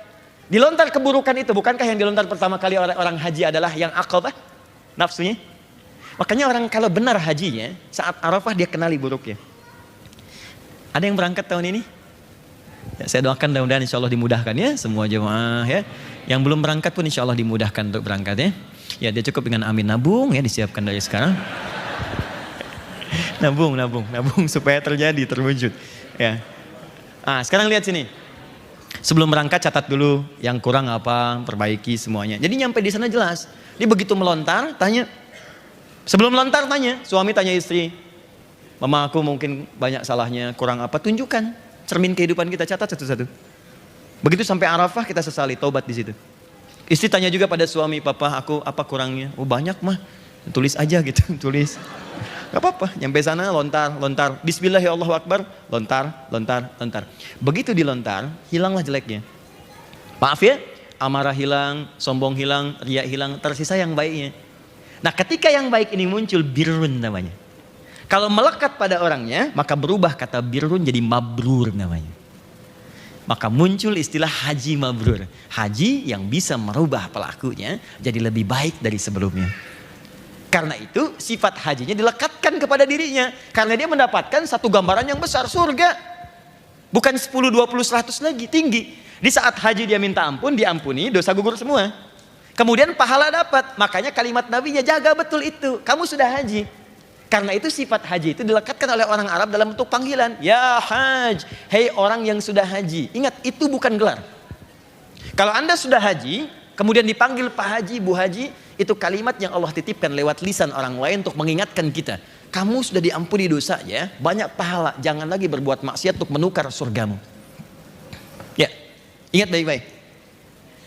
Dilontar keburukan itu, bukankah yang dilontar pertama kali orang haji adalah yang aqabah, nafsunya? Makanya orang kalau benar hajinya, saat Arafah dia kenali buruknya. Ada yang berangkat tahun ini? Ya, saya doakan mudah-mudahan insya Allah dimudahkan ya semua jemaah ya. Yang belum berangkat pun insya Allah dimudahkan untuk berangkat ya. Ya dia cukup dengan amin, nabung ya, disiapkan dari sekarang. nabung supaya terwujud ya. Sekarang lihat sini. Sebelum berangkat catat dulu yang kurang apa, perbaiki semuanya. Jadi nyampe di sana jelas. Dia begitu melontar tanya. Sebelum melontar tanya, suami tanya istri. Mama aku mungkin banyak salahnya, kurang apa, tunjukkan. Cermin kehidupan kita, catat satu-satu. Begitu sampai Arafah kita sesali, taubat di situ. Istri tanya juga pada suami, papa aku apa kurangnya? Oh banyak mah, tulis aja gitu, tulis. Gak apa-apa, nyampe sana lontar. Bismillah ya Allahu Akbar, lontar. Begitu dilontar, hilanglah jeleknya. Maaf ya, amarah hilang, sombong hilang, riya hilang, tersisa yang baiknya. Nah ketika yang baik ini muncul, birrun namanya. Kalau melekat pada orangnya, maka berubah kata birrun jadi mabrur namanya. Maka muncul istilah haji mabrur. Haji yang bisa merubah pelakunya jadi lebih baik dari sebelumnya. Karena itu sifat hajinya dilekatkan kepada dirinya. Karena dia mendapatkan satu gambaran yang besar, surga. Bukan 10, 20, 100 lagi, tinggi. Di saat haji dia minta ampun, diampuni, dosa gugur semua. Kemudian pahala dapat. Makanya kalimat nabinya jaga betul itu. Kamu sudah haji. Karena itu sifat haji itu dilekatkan oleh orang Arab dalam bentuk panggilan. Ya haj, hei orang yang sudah haji. Ingat, itu bukan gelar. Kalau Anda sudah haji, kemudian dipanggil Pak Haji, Bu Haji, itu kalimat yang Allah titipkan lewat lisan orang lain untuk mengingatkan kita. Kamu sudah diampuni dosanya, banyak pahala, jangan lagi berbuat maksiat untuk menukar surgamu. Ingat baik-baik.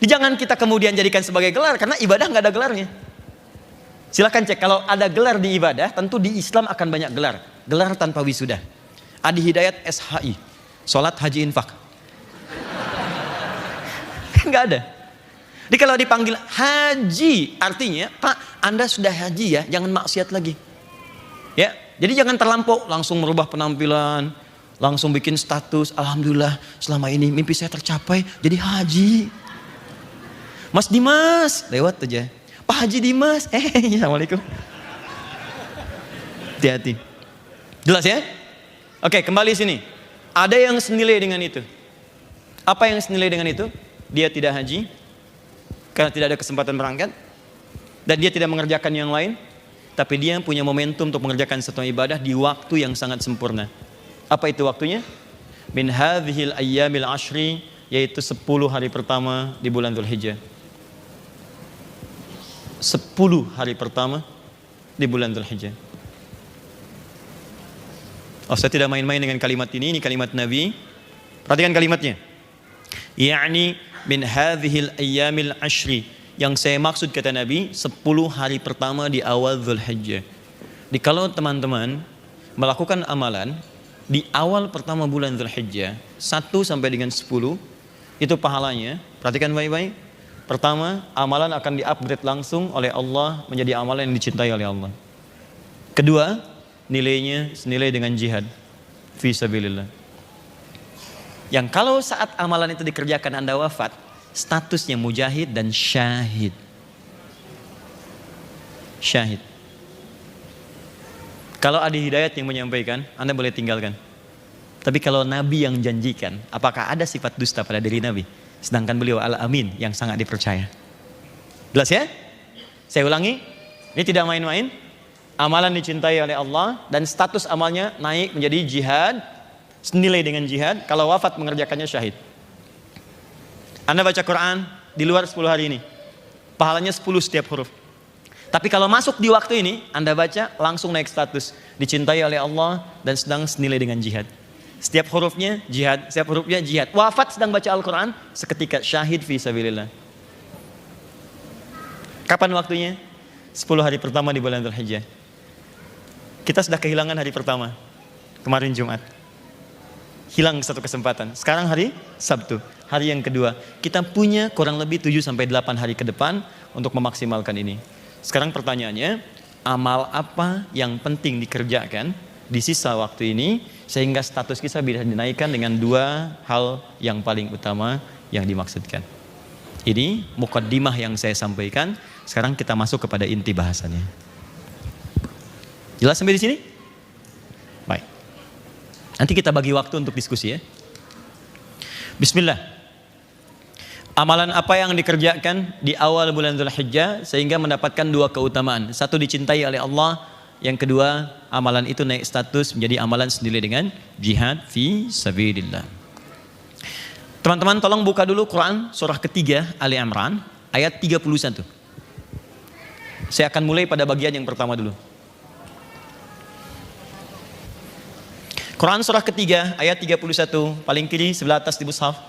Jangan kita kemudian jadikan sebagai gelar, karena ibadah nggak ada gelarnya. Silakan cek, kalau ada gelar di ibadah, tentu di Islam akan banyak gelar. Gelar tanpa wisuda. Adi Hidayat SHI, sholat haji infak. Nggak ada. Jadi kalau dipanggil haji, artinya Pak, Anda sudah haji ya, jangan maksiat lagi. Ya, jadi jangan terlampau langsung merubah penampilan, langsung bikin status, alhamdulillah selama ini mimpi saya tercapai jadi haji. Mas Dimas, lewat aja. Pak Haji Dimas, assalamualaikum. Hati-hati. Jelas ya? Oke, kembali sini. Ada yang senilai dengan itu. Apa yang senilai dengan itu? Dia tidak haji karena tidak ada kesempatan berangkat, dan dia tidak mengerjakan yang lain, tapi dia punya momentum untuk mengerjakan satu ibadah di waktu yang sangat sempurna. Apa itu waktunya? Min hadhil ayyamil ashri, yaitu 10 hari pertama di bulan Dzulhijjah. 10 hari pertama di bulan Dzulhijjah. Oh, saya tidak main-main dengan kalimat ini kalimat Nabi. Perhatikan kalimatnya. Ya'ni min hadhil ayyamil ashri, yang saya maksud kata Nabi 10 hari pertama di awal Dzulhijjah. Jadi kalau teman-teman melakukan amalan di awal pertama bulan Dzulhijjah 1 sampai dengan 10, itu pahalanya, perhatikan baik-baik. Pertama, amalan akan di-upgrade langsung oleh Allah menjadi amalan yang dicintai oleh Allah. Kedua, nilainya senilai dengan jihad fi sabilillah. Yang kalau saat amalan itu dikerjakan Anda wafat, statusnya mujahid dan syahid. Syahid. Kalau Adi Hidayat yang menyampaikan, Anda boleh tinggalkan. Tapi kalau Nabi yang janjikan, apakah ada sifat dusta pada diri Nabi? Sedangkan beliau al-amin yang sangat dipercaya. Jelas ya? Saya ulangi, ini tidak main-main. Amalan dicintai oleh Allah dan status amalnya naik menjadi jihad, senilai dengan jihad. Kalau wafat mengerjakannya syahid. Anda baca Quran di luar 10 hari ini, pahalanya 10 setiap huruf. Tapi kalau masuk di waktu ini, Anda baca langsung naik status, dicintai oleh Allah dan sedang senilai dengan jihad. Setiap hurufnya jihad, setiap hurufnya jihad. Wafat sedang baca Al-Quran, seketika syahid fi sabilillah. Kapan waktunya? 10 hari pertama di bulan Dzulhijjah. Kita sudah kehilangan hari pertama, kemarin Jumat. Hilang satu kesempatan. Sekarang hari Sabtu, hari yang kedua. Kita punya kurang lebih 7-8 hari ke depan untuk memaksimalkan ini. Sekarang pertanyaannya, amal apa yang penting dikerjakan di sisa waktu ini sehingga status kita bisa dinaikkan dengan 2 hal yang paling utama yang dimaksudkan. Ini mukaddimah yang saya sampaikan. Sekarang kita masuk kepada inti bahasannya. Jelas sampai di sini? Baik. Nanti kita bagi waktu untuk diskusi ya. Bismillah. Amalan apa yang dikerjakan di awal bulan Dzulhijjah sehingga mendapatkan 2 keutamaan. 1, dicintai oleh Allah. Yang kedua, amalan itu naik status menjadi amalan senilai dengan jihad fi sabilillah. Teman-teman tolong buka dulu Quran surah ketiga Ali Imran ayat 31. Saya akan mulai pada bagian yang pertama dulu. Quran surah ketiga ayat 31, paling kiri sebelah atas di mushaf.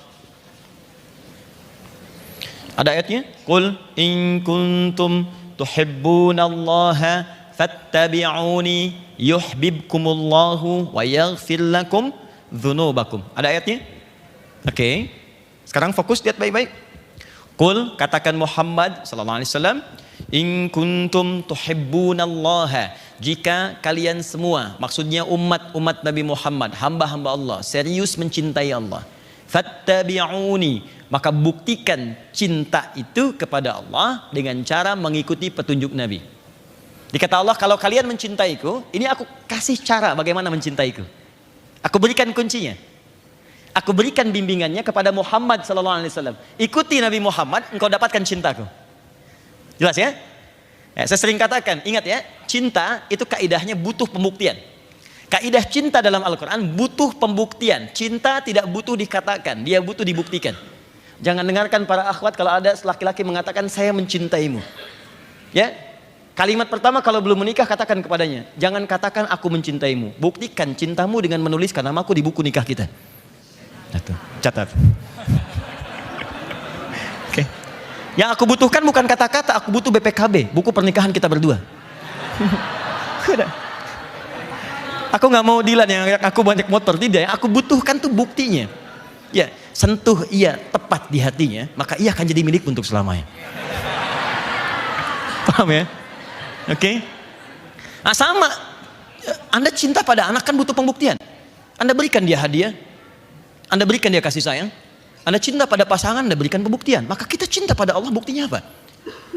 Ada ayatnya, qul in kuntum tuhibbunallaha fattabi'uni yuhibbukumullahu wa yaghfir lakum dzunubakum. Ada ayatnya? Oke. Sekarang fokus, lihat baik-baik. Qul, katakan Muhammad sallallahu alaihi wasallam, in kuntum tuhibbunallaha, jika kalian semua, maksudnya umat Nabi Muhammad, hamba-hamba Allah, serius mencintai Allah, fattabi'uni, maka buktikan cinta itu kepada Allah dengan cara mengikuti petunjuk Nabi. Dikata Allah, kalau kalian mencintaiku, ini aku kasih cara bagaimana mencintaiku. Aku berikan kuncinya. Aku berikan bimbingannya kepada Muhammad sallallahu alaihi wasallam. Ikuti Nabi Muhammad, engkau dapatkan cintaku. Jelas ya? Saya sering katakan, ingat ya, cinta itu kaidahnya butuh pembuktian. Kaidah cinta dalam Al-Quran butuh pembuktian. Cinta tidak butuh dikatakan, dia butuh dibuktikan. Jangan dengarkan para akhwat kalau ada laki-laki mengatakan saya mencintaimu. Ya, kalimat pertama kalau belum menikah katakan kepadanya, jangan katakan aku mencintaimu. Buktikan cintamu dengan menuliskan namaku di buku nikah kita. Catat. Yang aku butuhkan bukan kata-kata, aku butuh BPKB, buku pernikahan kita berdua. Aku nggak mau Dilan yang aku banyak motor, tidak. Yang aku butuhkan tuh buktinya. Ya, sentuh ia tepat di hatinya, maka ia akan jadi milik untuk selamanya. Paham ya? Oke? Nah sama, Anda cinta pada anak kan butuh pembuktian. Anda berikan dia hadiah, Anda berikan dia kasih sayang, Anda cinta pada pasangan, Anda berikan pembuktian. Maka kita cinta pada Allah, buktinya apa?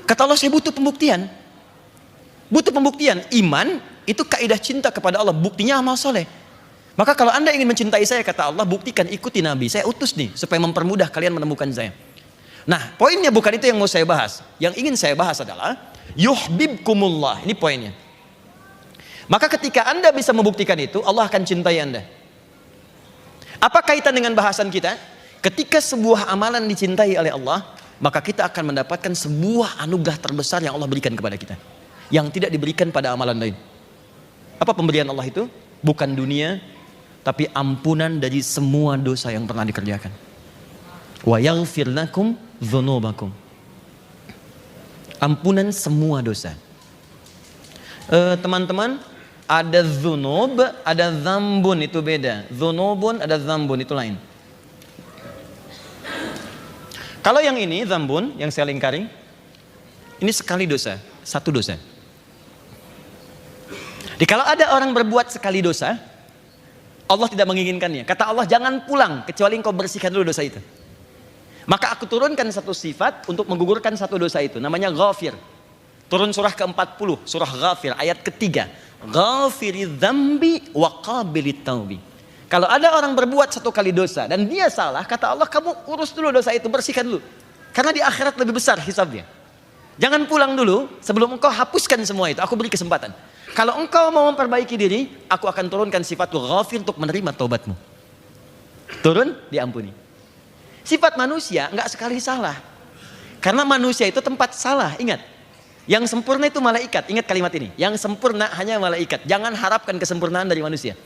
Kata Allah, saya butuh pembuktian. Butuh pembuktian. Iman itu kaidah cinta kepada Allah, buktinya amal soleh. Maka kalau Anda ingin mencintai saya, kata Allah, buktikan, ikuti Nabi. Saya utus nih supaya mempermudah kalian menemukan saya. Nah, poinnya bukan itu yang mau saya bahas. Yang ingin saya bahas adalah yuhibbukumullah. Ini poinnya. Maka ketika Anda bisa membuktikan itu, Allah akan cintai Anda. Apa kaitan dengan bahasan kita? Ketika sebuah amalan dicintai oleh Allah, maka kita akan mendapatkan sebuah anugerah terbesar yang Allah berikan kepada kita, yang tidak diberikan pada amalan lain. Apa pemberian Allah itu? Bukan dunia, tapi ampunan dari semua dosa yang pernah dikerjakan. Wa yaghfir lakum dzunubakum. Ampunan semua dosa. Teman-teman, ada dzunub, ada dzambun, itu beda. Dzunubun, ada dzambun, itu lain. Kalau yang ini dzambun, yang saya lingkari, ini sekali dosa, satu dosa. Jadi kalau ada orang berbuat sekali dosa, Allah tidak menginginkannya. Kata Allah, jangan pulang kecuali engkau bersihkan dulu dosa itu. Maka aku turunkan satu sifat untuk menggugurkan satu dosa itu, namanya ghafir. Turun surah ke-40, surah Ghafir, ayat ketiga. Ghafiri dzambi wa qabilit taubi. Kalau ada orang berbuat satu kali dosa dan dia salah, kata Allah, kamu urus dulu dosa itu, bersihkan dulu. Karena di akhirat lebih besar hisabnya. Jangan pulang dulu, sebelum engkau hapuskan semua itu, aku beri kesempatan. Kalau engkau mau memperbaiki diri, aku akan turunkan sifat ghafir untuk menerima taubatmu. Turun, diampuni. Sifat manusia enggak sekali salah. Karena manusia itu tempat salah, ingat. Yang sempurna itu malaikat, ingat kalimat ini. Yang sempurna hanya malaikat. Jangan harapkan kesempurnaan dari manusia.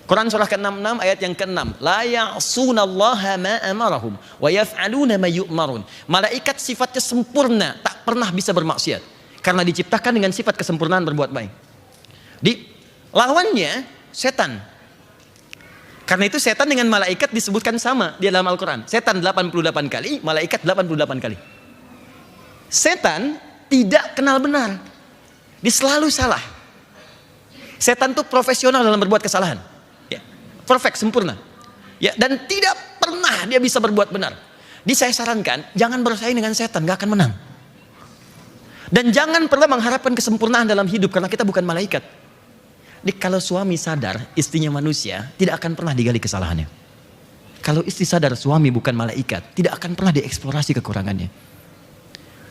Quran surah ke-66 ayat yang ke-6. La ya'sunallaha ma amarahum wa yaf'aluna ma yu'marun. Malaikat sifatnya sempurna, tak pernah bisa bermaksiat. Karena diciptakan dengan sifat kesempurnaan berbuat baik. Di lawannya setan. Karena itu setan dengan malaikat disebutkan sama di dalam Al-Quran. Setan 88 kali, malaikat 88 kali. Setan tidak kenal benar. Dia selalu salah. Setan itu profesional dalam berbuat kesalahan. Ya, perfect, sempurna. Ya, dan tidak pernah dia bisa berbuat benar. Jadi saya sarankan, jangan bersaing dengan setan, gak akan menang. Dan jangan pernah mengharapkan kesempurnaan dalam hidup, karena kita bukan malaikat. Jadi kalau suami sadar istrinya manusia, tidak akan pernah digali kesalahannya. Kalau istri sadar suami bukan malaikat, tidak akan pernah dieksplorasi kekurangannya.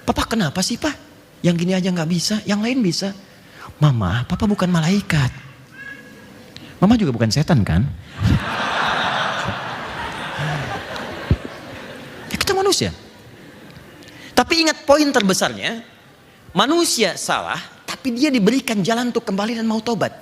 Papa kenapa sih pak? Yang gini aja gak bisa, yang lain bisa. Mama, papa bukan malaikat. Mama juga bukan setan kan? Ya kita manusia. Tapi ingat poin terbesarnya, manusia salah, tapi dia diberikan jalan untuk kembali dan mau tobat.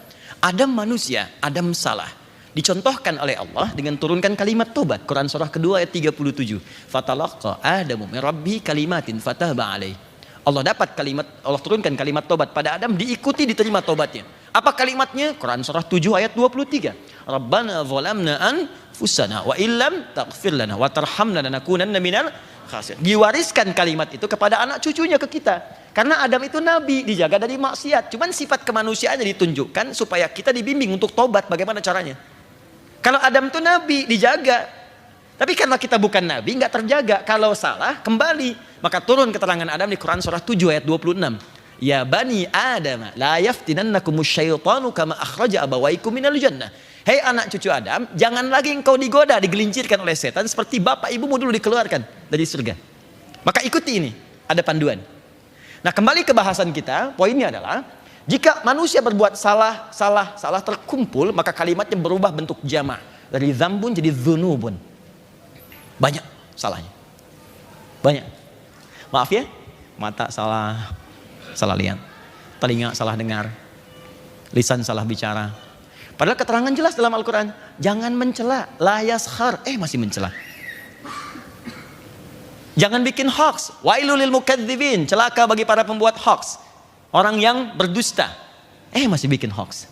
Adam manusia, Adam salah. Dicontohkan oleh Allah dengan turunkan kalimat tobat. Quran surah kedua ayat 37. Fatalaqa Adamu min Rabbi kalimatin fataba alaih. Allah dapat kalimat, Allah turunkan kalimat tobat pada Adam, diikuti diterima tobatnya. Apa kalimatnya? Quran surah 7 ayat 23. Rabbana zalamna anfusana wa illam taghfir lana wa tarhamna lanakunanna minal khasirin. Diwariskan kalimat itu kepada anak cucunya ke kita. Karena Adam itu nabi, dijaga dari maksiat. Cuman sifat kemanusiaannya ditunjukkan supaya kita dibimbing untuk tobat. Bagaimana caranya? Kalau Adam itu nabi, dijaga. Tapi karena kita bukan nabi, nggak terjaga. Kalau salah, kembali. Maka turun keterangan Adam di Quran surah 7 ayat 26. Ya bani Adam, la yaftinannakumus syaitanu kama akhraja abawaikum minal jannah. Hei anak cucu Adam, jangan lagi engkau digoda, digelincirkan oleh setan seperti bapak ibumu dulu dikeluarkan dari surga. Maka ikuti ini, ada panduan. Nah kembali ke bahasan kita, poinnya adalah jika manusia berbuat salah terkumpul, maka kalimatnya berubah bentuk jama' dari zambun jadi dzunubun. Banyak salahnya, banyak. Maaf ya, mata salah lihat, telinga salah dengar, lisan salah bicara. Padahal keterangan jelas dalam Al-Quran, jangan mencela, la yaskhar, masih mencela. Jangan bikin hoax. Wailul lil mukadzibin, celaka bagi para pembuat hoax. Orang yang berdusta. Masih bikin hoax.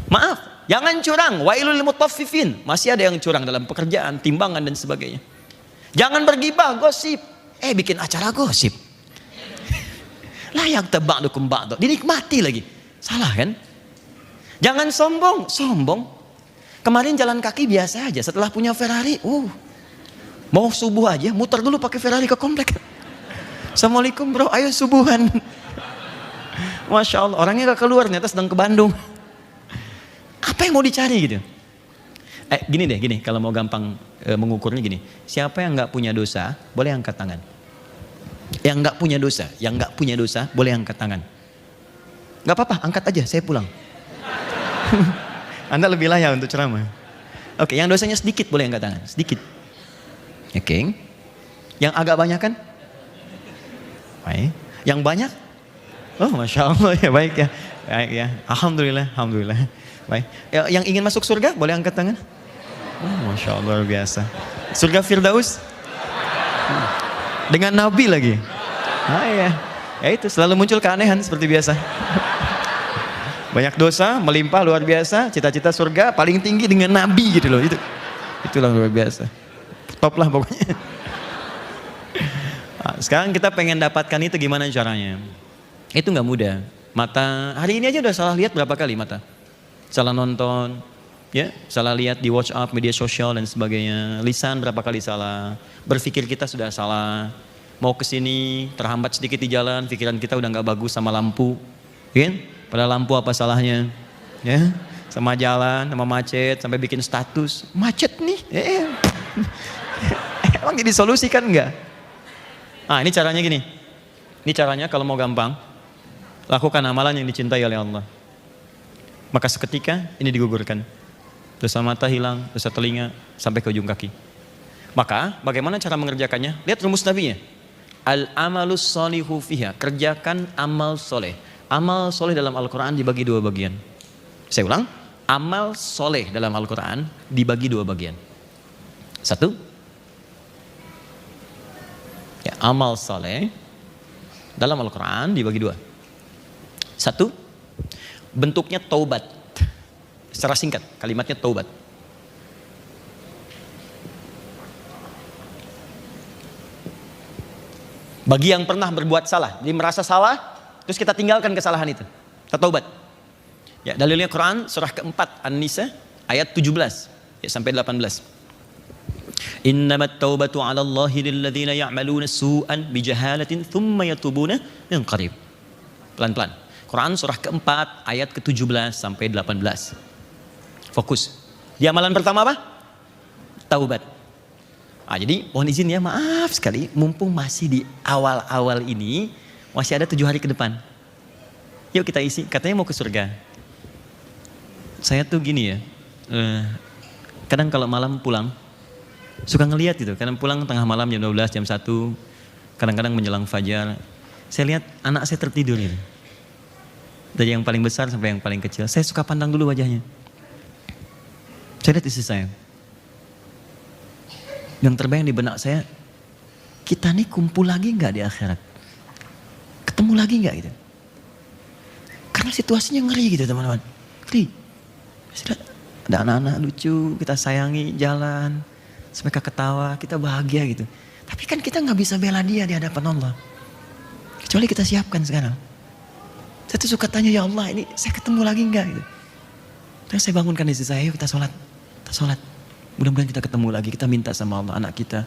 Maaf, jangan curang. Wailul lil mutaffifin, masih ada yang curang dalam pekerjaan, timbangan dan sebagainya. Jangan bergibah, gosip. Bikin acara gosip. Layak taba'dukum ba'du, dinikmati lagi. Salah kan? Jangan sombong. Kemarin jalan kaki biasa aja, setelah punya Ferrari, mau subuh aja, muter dulu pakai Ferrari ke komplek. Assalamualaikum bro, ayo subuhan. Masya Allah, orangnya gak keluar, ternyata sedang ke Bandung. Apa yang mau dicari gitu? Gini, kalau mau gampang mengukurnya gini. Siapa yang gak punya dosa, boleh angkat tangan. Yang gak punya dosa, boleh angkat tangan. Gak apa-apa, angkat aja, saya pulang. Anda lebih layak untuk ceramah. Oke, yang dosanya sedikit boleh angkat tangan, sedikit. Oke. Yang agak banyak kan? Baik. Yang banyak? Oh, Masya Allah ya, baik ya. Baik ya. Alhamdulillah. Baik. Yang ingin masuk surga boleh angkat tangan? Oh, Masya Allah, luar biasa. Surga Firdaus? Dengan Nabi lagi? Ya itu selalu muncul keanehan seperti biasa. Banyak dosa, melimpah luar biasa, cita-cita surga paling tinggi dengan Nabi gitu loh. Itulah luar biasa. Top lah pokoknya. Sekarang kita pengen dapatkan itu, gimana caranya? Itu nggak mudah. Mata hari ini aja udah salah lihat berapa kali mata? Salah nonton, ya, salah lihat di WhatsApp, media sosial dan sebagainya. Lisan berapa kali salah. Berpikir kita sudah salah. Mau kesini terhambat sedikit di jalan, pikiran kita udah nggak bagus sama lampu, kan? Pada lampu apa salahnya? Ya, sama jalan, sama macet, sampai bikin status macet nih. Emang jadi solusi kan enggak? Ini caranya gini. Ini caranya kalau mau gampang, lakukan amalan yang dicintai oleh Allah. Maka seketika ini digugurkan. Dosa mata hilang, dosa telinga sampai ke ujung kaki. Maka bagaimana cara mengerjakannya? Lihat rumus Nabinya. Al-amalus solihu fiha, kerjakan amal soleh. Amal soleh dalam Al-Quran dibagi dua bagian. Saya ulang, amal soleh dalam Al-Quran dibagi dua bagian. Satu, ya, amal soleh dalam Al-Quran dibagi dua. Satu, bentuknya taubat. Secara singkat, kalimatnya taubat. Bagi yang pernah berbuat salah, jadi merasa salah, terus kita tinggalkan kesalahan itu, kita taubat. Ya, dalilnya Quran surah keempat An-Nisa ayat 17 ya, sampai 18. Innamat taubatu 'ala Allahi lilladzina ya'maluna su'an bijahalatin thumma yatubuna min qarib. Pelan-pelan. Quran surah keempat ayat ke-17 sampai 18. Fokus. Di amalan pertama apa? Taubat. Jadi mohon izin ya, maaf sekali, mumpung masih di awal-awal ini, masih ada 7 hari ke depan. Yuk kita isi, katanya mau ke surga. Saya tuh gini ya, kadang kalau malam pulang, suka ngelihat gitu, kadang pulang tengah malam jam 12, jam 1, kadang-kadang menjelang fajar, saya lihat anak saya tertidur gitu. Dari yang paling besar sampai yang paling kecil, saya suka pandang dulu wajahnya. Saya lihat istri saya. Yang terbayang di benak saya, kita nih kumpul lagi nggak di akhirat? Ketemu lagi nggak gitu? Karena situasinya ngeri gitu teman-teman. Ngeri. Ada anak-anak lucu, kita sayangi, jalan, mereka ketawa, kita bahagia gitu. Tapi kan kita nggak bisa bela dia di hadapan Allah. Kecuali kita siapkan sekarang. Saya tuh suka tanya, ya Allah ini saya ketemu lagi nggak gitu. Terus saya bangunkan istri saya, yuk kita sholat. Kita sholat. Mudah-mudahan kita ketemu lagi, kita minta sama Allah anak kita.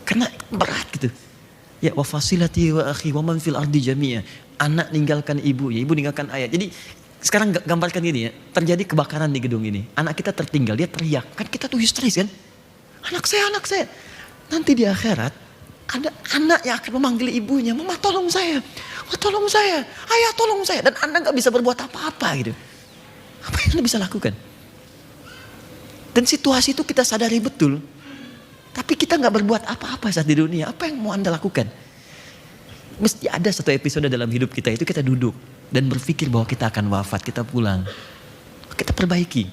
Karena berat gitu. Ya wa fasilati wa akhi wa man fil ardi jami'a. Anak ninggalkan ibu, ya ibu ninggalkan ayah. Jadi sekarang gambarkan gini ya, terjadi kebakaran di gedung ini. Anak kita tertinggal, dia teriak. Kan kita tuh histeris kan? Anak saya. Nanti di akhirat ada anak yang akan memanggil ibunya, "Mama tolong saya. Oh, tolong saya. Ayah tolong saya." Dan Anda gak bisa berbuat apa-apa gitu. Apa yang Anda bisa lakukan? Dan situasi itu kita sadari betul. Tapi kita gak berbuat apa-apa saat di dunia. Apa yang mau Anda lakukan? Mesti ada satu episode dalam hidup kita itu kita duduk dan berpikir bahwa kita akan wafat, kita pulang. Kita perbaiki.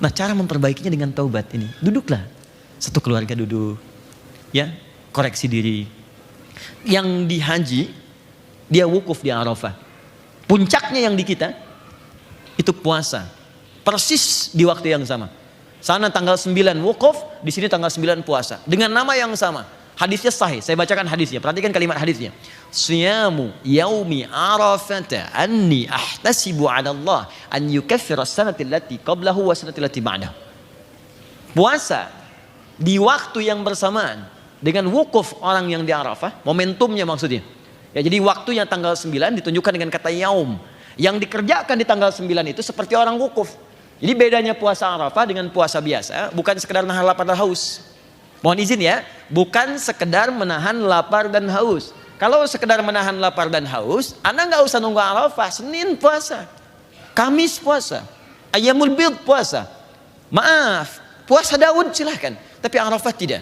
Nah, cara memperbaikinya dengan taubat ini. Duduklah. Satu keluarga duduk. Ya, koreksi diri. Yang di haji, dia wukuf di Arafah. Puncaknya yang di kita, itu puasa. Persis di waktu yang sama. Sana tanggal 9 wukuf, di sini tanggal 9 puasa. Dengan nama yang sama. Hadisnya sahih, saya bacakan hadisnya. Perhatikan kalimat hadisnya. Siyamu yaumi arafata anni ahtasibu ala Allah an yukaffira as-sanati allati qablahu wa sanati allati ba'dahu. Puasa di waktu yang bersamaan dengan wukuf orang yang di Arafah, momentumnya maksudnya. Ya, jadi waktunya tanggal 9 ditunjukkan dengan kata yaum. Yang dikerjakan di tanggal 9 itu seperti orang wukuf. Jadi bedanya puasa Arafah dengan puasa biasa bukan sekedar nahan lapar dan haus. Mohon izin ya, bukan sekedar menahan lapar dan haus. Kalau sekedar menahan lapar dan haus, Anda nggak usah nunggu Arafah. Senin puasa, Kamis puasa, Ayyamul Bid puasa. Maaf, puasa Daud silahkan, tapi Arafah tidak.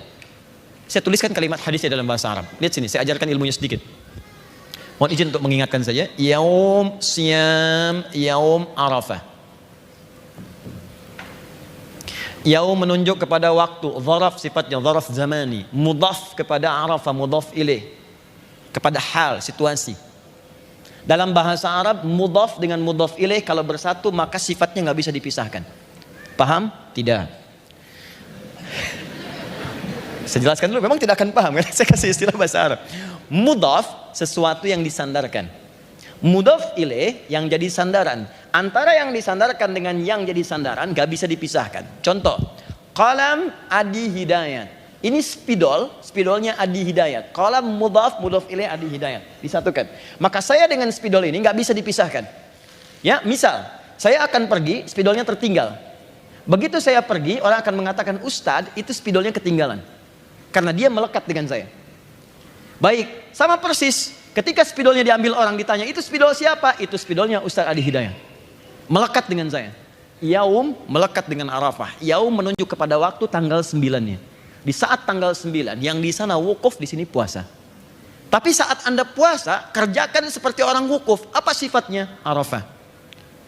Saya tuliskan kalimat hadisnya dalam bahasa Arab. Lihat sini, saya ajarkan ilmunya sedikit. Mohon izin untuk mengingatkan saja. Yaum Siyam Yaum Arafah. Yaum menunjuk kepada waktu, zaraf sifatnya zaraf zamani, mudhaf kepada Arafah, mudhaf ilaih, kepada hal, situasi. Dalam bahasa Arab, mudhaf dengan mudhaf ilaih kalau bersatu maka sifatnya nggak bisa dipisahkan. Paham? Tidak. Saya jelaskan dulu, memang tidak akan paham kan? Saya kasih istilah bahasa Arab. Mudhaf sesuatu yang disandarkan. Mudhaf ilaih yang jadi sandaran. Antara yang disandarkan dengan yang jadi sandaran gak bisa dipisahkan. Contoh, qalam Adi Hidayat. Ini spidolnya Adi Hidayat. Qalam mudhaf ilaih Adi Hidayat. Disatukan. Maka saya dengan spidol ini gak bisa dipisahkan. Ya, misal saya akan pergi, spidolnya tertinggal. Begitu saya pergi, orang akan mengatakan Ustadz itu spidolnya ketinggalan. Karena dia melekat dengan saya. Baik, sama persis. Ketika spidolnya diambil orang ditanya, itu spidol siapa? Itu spidolnya Ustadz Adi Hidayat. Melekat dengan saya. Yaum melekat dengan Arafah. Yaum menunjuk kepada waktu tanggal 9-nya. Di saat tanggal 9, yang di sana wukuf, di sini puasa. Tapi saat Anda puasa, kerjakan seperti orang wukuf. Apa sifatnya? Arafah.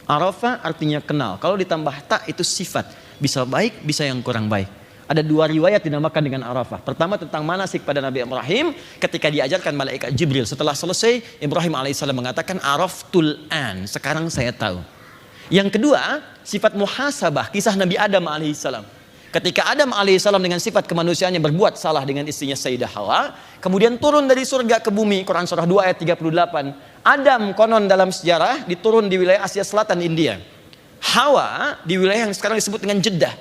Arafah artinya kenal. Kalau ditambah tak itu sifat. Bisa baik, bisa yang kurang baik. Ada dua riwayat dinamakan dengan Arafah. Pertama tentang manasik pada Nabi Ibrahim ketika diajarkan malaikat Jibril. Setelah selesai, Ibrahim alaihissalam mengatakan Araftul an. Sekarang saya tahu. Yang kedua, sifat muhasabah, kisah Nabi Adam alaihissalam. Ketika Adam alaihissalam dengan sifat kemanusiaannya berbuat salah dengan istrinya Sayyidah Hawa, kemudian turun dari surga ke bumi, Quran surah 2 ayat 38. Adam konon dalam sejarah diturun di wilayah Asia Selatan India. Hawa di wilayah yang sekarang disebut dengan Jeddah.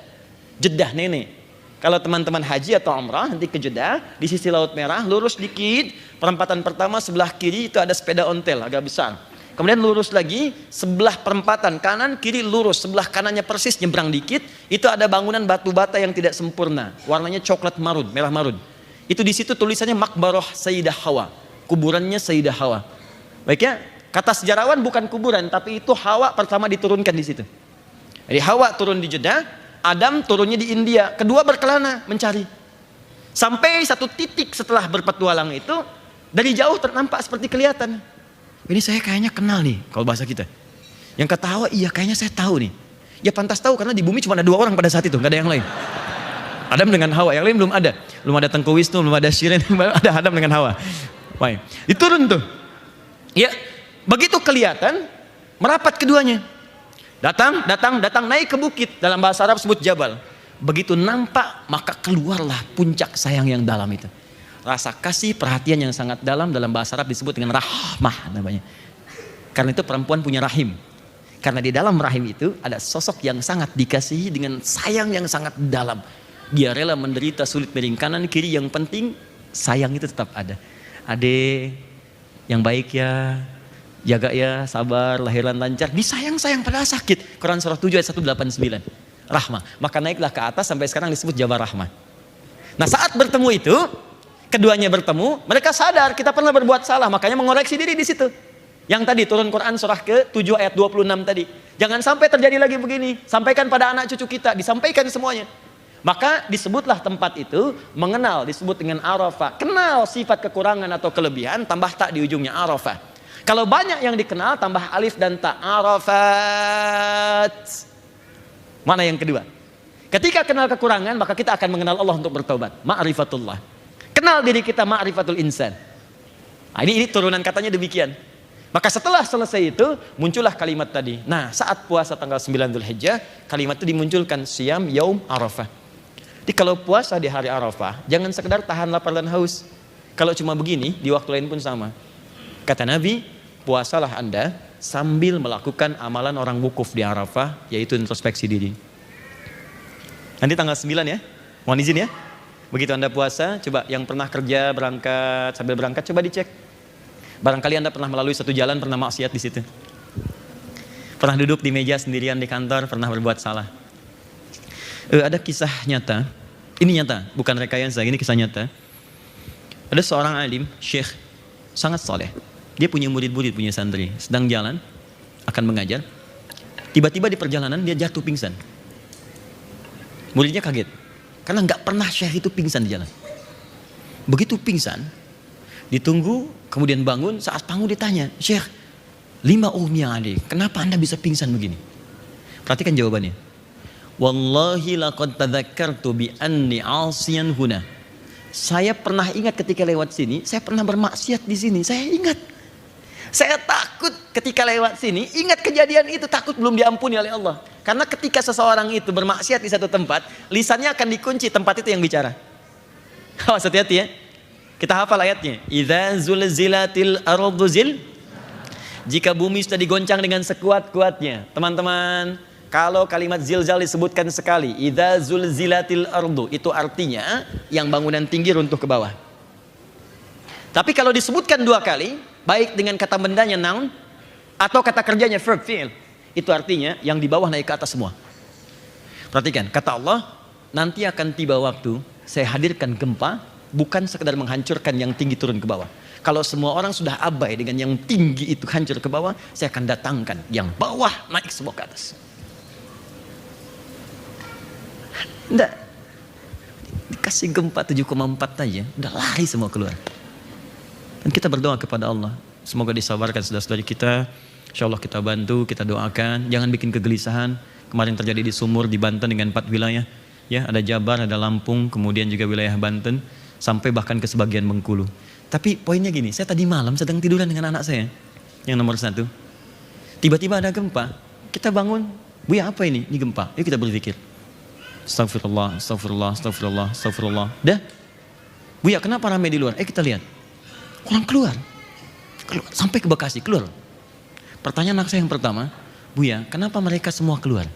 Jeddah nenek. Kalau teman-teman haji atau umrah nanti ke Jeddah, di sisi Laut Merah, lurus dikit, perempatan pertama sebelah kiri itu ada sepeda ontel agak besar. Kemudian lurus lagi, sebelah perempatan kanan kiri lurus, sebelah kanannya persis nyebrang dikit, itu ada bangunan batu bata yang tidak sempurna, warnanya coklat marun, merah marun. Itu di situ tulisannya Makbaroh Sayyidah Hawa, kuburannya Sayyidah Hawa. Baik ya, kata sejarawan bukan kuburan, tapi itu Hawa pertama diturunkan di situ. Jadi Hawa turun di Jeddah, Adam turunnya di India, kedua berkelana mencari. Sampai satu titik setelah berpetualang itu, dari jauh ternampak seperti kelihatan. Ini saya kayaknya kenal nih, kalau bahasa kita. Yang kata Hawa, iya kayaknya saya tahu nih. Ya pantas tahu karena di bumi cuma ada dua orang pada saat itu, nggak ada yang lain. Adam dengan Hawa, yang lain belum ada. Belum ada Tengku Wisnu, belum ada Shirin, ada Adam dengan Hawa. Baik, diturun tuh. Ya, begitu kelihatan, merapat keduanya. Datang, naik ke bukit. Dalam bahasa Arab sebut jabal. Begitu nampak, maka keluarlah puncak sayang yang dalam itu. Rasa kasih, perhatian yang sangat dalam bahasa Arab disebut dengan rahmah namanya. Karena itu perempuan punya rahim. Karena di dalam rahim itu ada sosok yang sangat dikasihi dengan sayang yang sangat dalam. Dia rela menderita sulit miring kanan kiri, yang penting sayang itu tetap ada. Adek yang baik ya, jaga ya, sabar, lahiran lancar, disayang-sayang pada sakit. Quran surah 7 ayat 189. Rahmah. Maka naiklah ke atas sampai sekarang disebut Jabal Rahmah. Nah saat bertemu itu, keduanya bertemu, mereka sadar kita pernah berbuat salah, makanya mengoreksi diri di situ. Yang tadi turun Quran surah ke-7 ayat 26 tadi. Jangan sampai terjadi lagi begini, sampaikan pada anak cucu kita, disampaikan semuanya. Maka disebutlah tempat itu mengenal, disebut dengan Arafah. Kenal sifat kekurangan atau kelebihan, tambah tak di ujungnya Arafah. Kalau banyak yang dikenal, tambah alif dan ta, Arafat. Mana yang kedua? Ketika kenal kekurangan, maka kita akan mengenal Allah untuk bertobat. Ma'rifatullah. Kenal diri kita, ma'rifatul insan. Nah, ini turunan katanya demikian. Maka setelah selesai itu muncullah kalimat tadi. Nah, saat puasa tanggal 9 Dzulhijjah, kalimat itu dimunculkan, siyam yaum Arafah. Jadi kalau puasa di hari Arafah, jangan sekedar tahan lapar dan haus. Kalau cuma begini, di waktu lain pun sama. Kata Nabi, puasalah Anda sambil melakukan amalan orang wukuf di Arafah, yaitu introspeksi diri. Nanti tanggal 9 ya, mohon izin ya. Begitu Anda puasa, coba yang pernah kerja, berangkat, sambil berangkat, coba dicek. Barangkali Anda pernah melalui satu jalan, pernah maksiat di situ. Pernah duduk di meja sendirian di kantor, pernah berbuat salah. Ada kisah nyata, ini nyata, bukan rekayasa, ini kisah nyata. Ada seorang alim, syekh, sangat soleh. Dia punya murid-murid, punya santri, sedang jalan, akan mengajar. Tiba-tiba di perjalanan dia jatuh pingsan. Muridnya kaget, karena nggak pernah syekh itu pingsan di jalan. Begitu pingsan, ditunggu, kemudian bangun, saat bangun ditanya, Syekh, 5 ummi alaik, kenapa Anda bisa pingsan begini? Perhatikan jawabannya. Wallahi laqad tadzakartu bi anni 'asiyan huna. Saya pernah ingat ketika lewat sini, saya pernah bermaksiat di sini, saya ingat. Saya takut ketika lewat sini, ingat kejadian itu, takut belum diampuni oleh Allah. Karena ketika seseorang itu bermaksiat di satu tempat, lisannya akan dikunci, tempat itu yang bicara. Awas, hati-hati ya. Kita hafal ayatnya. Idza zulzilatil ardu zil. Jika bumi sudah digoncang dengan sekuat-kuatnya. Teman-teman, kalau kalimat zilzal disebutkan sekali, idza zulzilatil ardu, itu artinya yang bangunan tinggi runtuh ke bawah. Tapi kalau disebutkan 2 kali, baik dengan kata bendanya noun atau kata kerjanya verb fi'il, itu artinya yang di bawah naik ke atas semua. Perhatikan, kata Allah, nanti akan tiba waktu saya hadirkan gempa, bukan sekedar menghancurkan yang tinggi turun ke bawah. Kalau semua orang sudah abai dengan yang tinggi itu hancur ke bawah, saya akan datangkan yang bawah naik semua ke atas. Enggak. Dikasih gempa 7,4 aja, udah lari semua keluar. Dan kita berdoa kepada Allah, semoga disabarkan saudara-saudari kita. Insya Allah kita bantu, kita doakan, jangan bikin kegelisahan. Kemarin terjadi di Sumur, di Banten dengan 4 wilayah. Ya, ada Jabar, ada Lampung, kemudian juga wilayah Banten, sampai bahkan ke sebagian Bengkulu. Tapi poinnya gini, saya tadi malam sedang tiduran dengan anak saya, yang nomor 1. Tiba-tiba ada gempa, kita bangun, Buya apa ini? Ini gempa. Yuk kita berzikir. Astagfirullah, astagfirullah, astagfirullah, astagfirullah. Dah, Buya kenapa ramai di luar? Kita lihat, orang keluar, sampai ke Bekasi, keluar. Pertanyaan anak saya yang pertama, Buya, kenapa mereka semua keluar?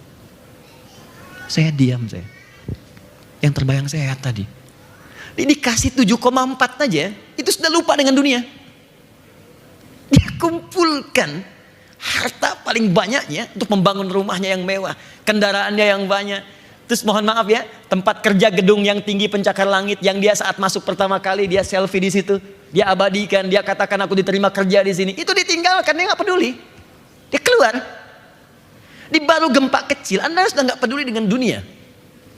Saya diam saya. Yang terbayang saya tadi. Ini dikasih 7,4 aja, itu sudah lupa dengan dunia. Dia kumpulkan harta paling banyaknya untuk membangun rumahnya yang mewah, kendaraannya yang banyak. Terus mohon maaf ya, tempat kerja gedung yang tinggi pencakar langit yang dia saat masuk pertama kali dia selfie di situ, dia abadikan, dia katakan aku diterima kerja di sini. Itu ditinggalkan, dia nggak peduli. Dia keluar. Di baru gempa kecil, Anda sudah nggak peduli dengan dunia.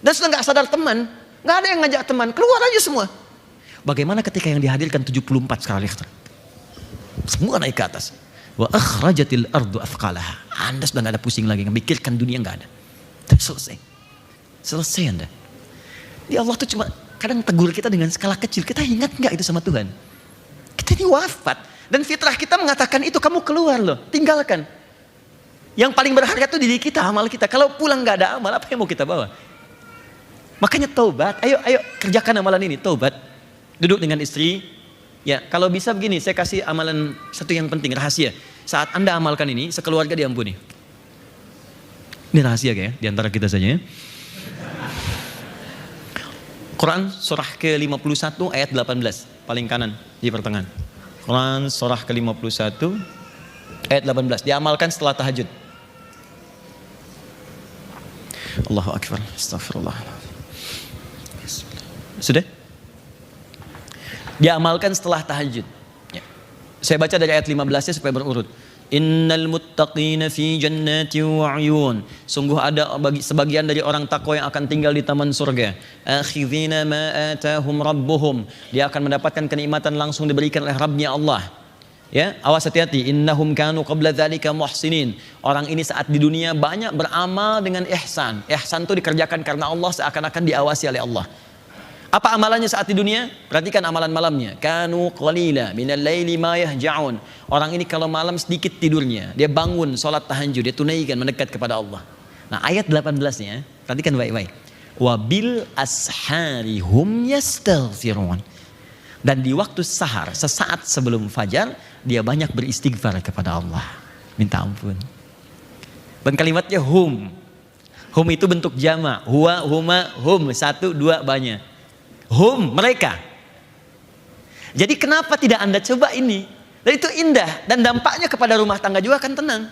Dan sudah nggak sadar teman, nggak ada yang ngajak teman, keluar aja semua. Bagaimana ketika yang dihadirkan 74 skala Richter? Semua naik ke atas. Wa akhrajatil ardu athqalaha. Anda sudah nggak ada pusing lagi, memikirkan dunia nggak ada. Selesai. Selesai Anda. Di Allah tuh cuma kadang tegur kita dengan skala kecil. Kita ingat nggak itu sama Tuhan? Kita ini wafat. Dan fitrah kita mengatakan itu, kamu keluar loh, tinggalkan. Yang paling berharga itu diri kita, amal kita. Kalau pulang nggak ada amal, apa yang mau kita bawa? Makanya taubat, ayo kerjakan amalan ini, taubat. Duduk dengan istri, ya kalau bisa begini, saya kasih amalan satu yang penting, rahasia. Saat Anda amalkan ini, sekeluarga diampuni. Ini rahasia kayak, di antara kita saja ya. Quran surah ke-51 ayat 18, paling kanan di pertengahan. Quran surah ke-51 ayat 18, diamalkan setelah tahajud. Allahu Akbar, astagfirullah. Sudah? Diamalkan setelah tahajud. Ya. Saya baca dari ayat 15-nya supaya berurut. Innal muttaqina fi jannati wa 'uyun. Sungguh ada bagi sebagian dari orang takwa yang akan tinggal di taman surga. Akhidhina ma atahum rabbuhum. Dia akan mendapatkan kenikmatan langsung diberikan oleh Rabbnya Allah. Ya, awas hati-hati. Innahum kanu qabla dzalika muhsinin. Orang ini saat di dunia banyak beramal dengan ihsan. Ihsan itu dikerjakan karena Allah, seakan-akan diawasi oleh Allah. Apa amalannya saat di dunia? Perhatikan amalan malamnya. Kanu qalila minal laili ma yahja'un. Orang ini kalau malam sedikit tidurnya, dia bangun salat tahajud, dia tunaikan mendekat kepada Allah. Nah, ayat 18-nya, perhatikan baik-baik. Wabil ashari hum yastaghfirun. Dan di waktu sahar, sesaat sebelum fajar, dia banyak beristighfar kepada Allah, minta ampun. Dan kalimatnya hum. Hum itu bentuk jama', huwa, huma, hum, satu, dua, banyak. Hum, mereka. Jadi kenapa tidak Anda coba ini? Dan itu indah dan dampaknya kepada rumah tangga juga akan tenang.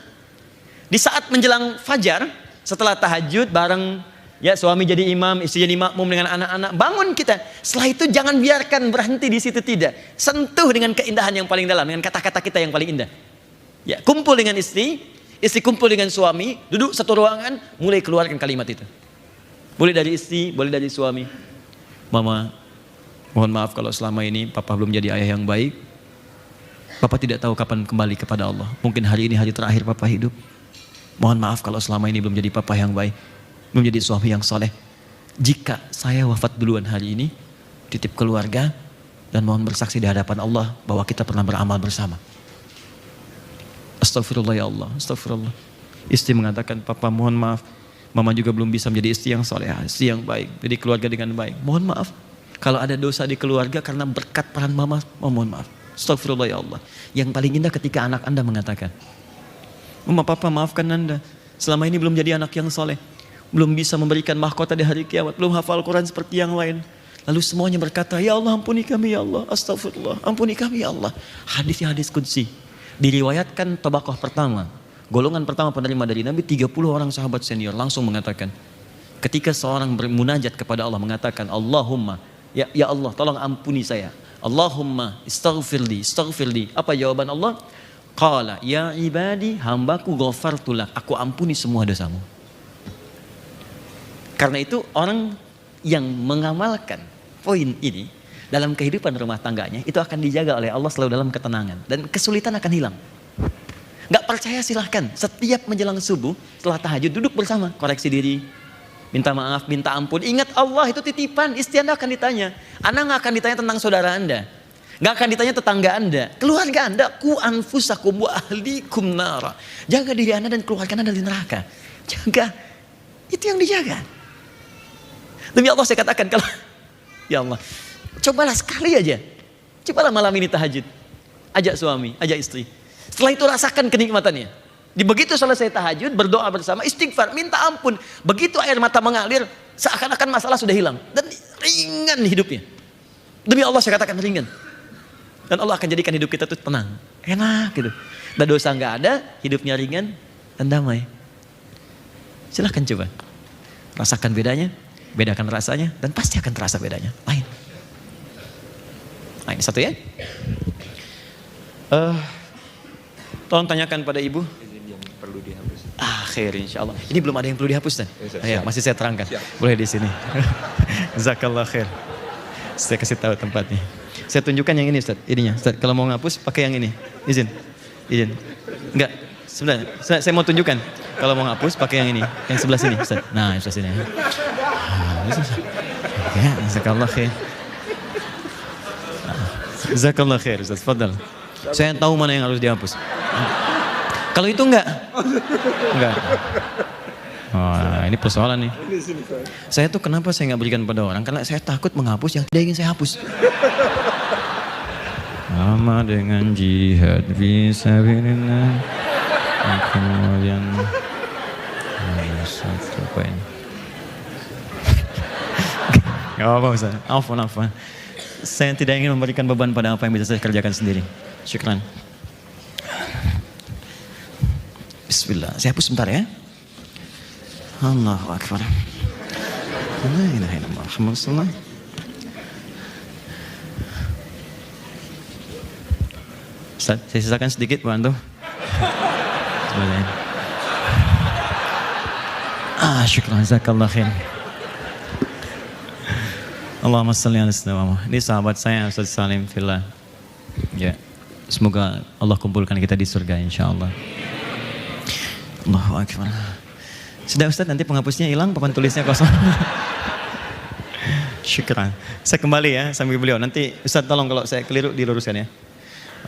Di saat menjelang fajar, setelah tahajud bareng ya suami jadi imam, istri jadi makmum dengan anak-anak, bangun kita. Setelah itu jangan biarkan berhenti di situ, tidak. Sentuh dengan keindahan yang paling dalam, dengan kata-kata kita yang paling indah. Ya, kumpul dengan istri kumpul dengan suami, duduk satu ruangan, mulai keluarkan kalimat itu. Boleh dari istri, boleh dari suami. Mama, mohon maaf kalau selama ini Papa belum jadi ayah yang baik. Papa tidak tahu kapan kembali kepada Allah. Mungkin hari ini hari terakhir Papa hidup. Mohon maaf kalau selama ini belum jadi Papa yang baik, belum jadi suami yang soleh. Jika saya wafat duluan hari ini, titip keluarga dan mohon bersaksi di hadapan Allah bahwa kita pernah beramal bersama. Astagfirullah ya Allah, astagfirullah. Istri mengatakan, Papa mohon maaf, Mama juga belum bisa menjadi istri yang soleh, istri yang baik, jadi keluarga dengan baik. Mohon maaf kalau ada dosa di keluarga karena berkat peran Mama, mohon maaf. Astagfirullah ya Allah. Yang paling indah ketika anak Anda mengatakan, Mama, Papa maafkan Anda, selama ini belum jadi anak yang soleh, belum bisa memberikan mahkota di hari kiamat, belum hafal Quran seperti yang lain. Lalu semuanya berkata, ya Allah ampuni kami ya Allah, astagfirullah, ampuni kami ya Allah. Hadisnya hadis qudsi. Diriwayatkan tabaqah pertama, golongan pertama penerima dari Nabi, 30 orang sahabat senior langsung mengatakan, ketika seorang bermunajat kepada Allah mengatakan, Allahumma, ya Allah tolong ampuni saya, Allahumma istaghfirli. Apa jawaban Allah? Qala ya ibadi hambaku ghafartulak, aku ampuni semua dosamu. Karena itu orang yang mengamalkan poin ini dalam kehidupan rumah tangganya itu akan dijaga oleh Allah selalu dalam ketenangan dan kesulitan akan hilang. Gak percaya silahkan, setiap menjelang subuh setelah tahajud duduk bersama, koreksi diri, minta maaf, minta ampun. Ingat Allah itu titipan, istri Anda akan ditanya. Anda gak akan ditanya tentang saudara Anda, gak akan ditanya tetangga Anda, keluarga Anda. Ku anfusakum wa ahlikum nara. Jaga diri Anda dan keluarga Anda dari neraka. Jaga, itu yang dijaga. Demi Allah saya katakan, kalau ya Allah, cobalah sekali aja, cobalah malam ini tahajud, ajak suami, ajak istri. Setelah itu rasakan kenikmatannya. Di begitu selesai tahajud, berdoa bersama, istighfar, minta ampun. Begitu air mata mengalir, seakan-akan masalah sudah hilang. Dan ringan hidupnya. Demi Allah saya katakan ringan. Dan Allah akan jadikan hidup kita tuh tenang, enak gitu. Dan dosa nggak ada, hidupnya ringan dan damai. Silahkan coba. Rasakan bedanya, bedakan rasanya, dan pasti akan terasa bedanya. Lain. Nah ini satu ya. Tolong tanyakan pada ibu. Yang perlu dihapus. Khair insya Allah. Ini belum ada yang perlu dihapus dan. Ya, masih saya terangkan. Siap. Boleh di sini. Jazakallah khair. Saya kasih tahu tempatnya. Saya tunjukkan yang ini Ustaz. Ininya. Ustaz, kalau mau ngapus pakai yang ini. Izin. Enggak. Sebenarnya saya mau tunjukkan. Kalau mau ngapus pakai yang ini. Yang sebelah sini Ustaz. Nah, yang sebelah sini. Ya, jazakallah khair. Jazakallah khair Ustaz. Fadal. Saya tahu mana yang harus dihapus. Kalau itu enggak. Oh, ini persoalan nih. Saya tuh kenapa saya nggak berikan pada orang? Karena saya takut menghapus yang tidak ingin saya hapus. Sama dengan jihad fisabilillah. Kemudian satu poin. Gak apa-apa Ustaz. Afwan. Saya tidak ingin memberikan beban pada apa yang bisa saya kerjakan sendiri. Syukran. Bismillah. Saya hapus sebentar ya. Allahu Akbar. La ilaha illallah Muhammad Rasulullah. Ustaz, saya sisakan sedikit bantu. Syukran, jazakallah khair. Allahumma salli ala sayyidina Muhammad. Ini sahabat saya Ustaz Salim fillah. Ya. Semoga Allah kumpulkan kita di surga insyaallah. Allahu Akbar. Sudah Ustaz, nanti penghapusnya hilang, papan tulisnya kosong. Syukran. Saya kembali ya sambil beliau. Nanti Ustaz tolong kalau saya keliru diluruskan ya.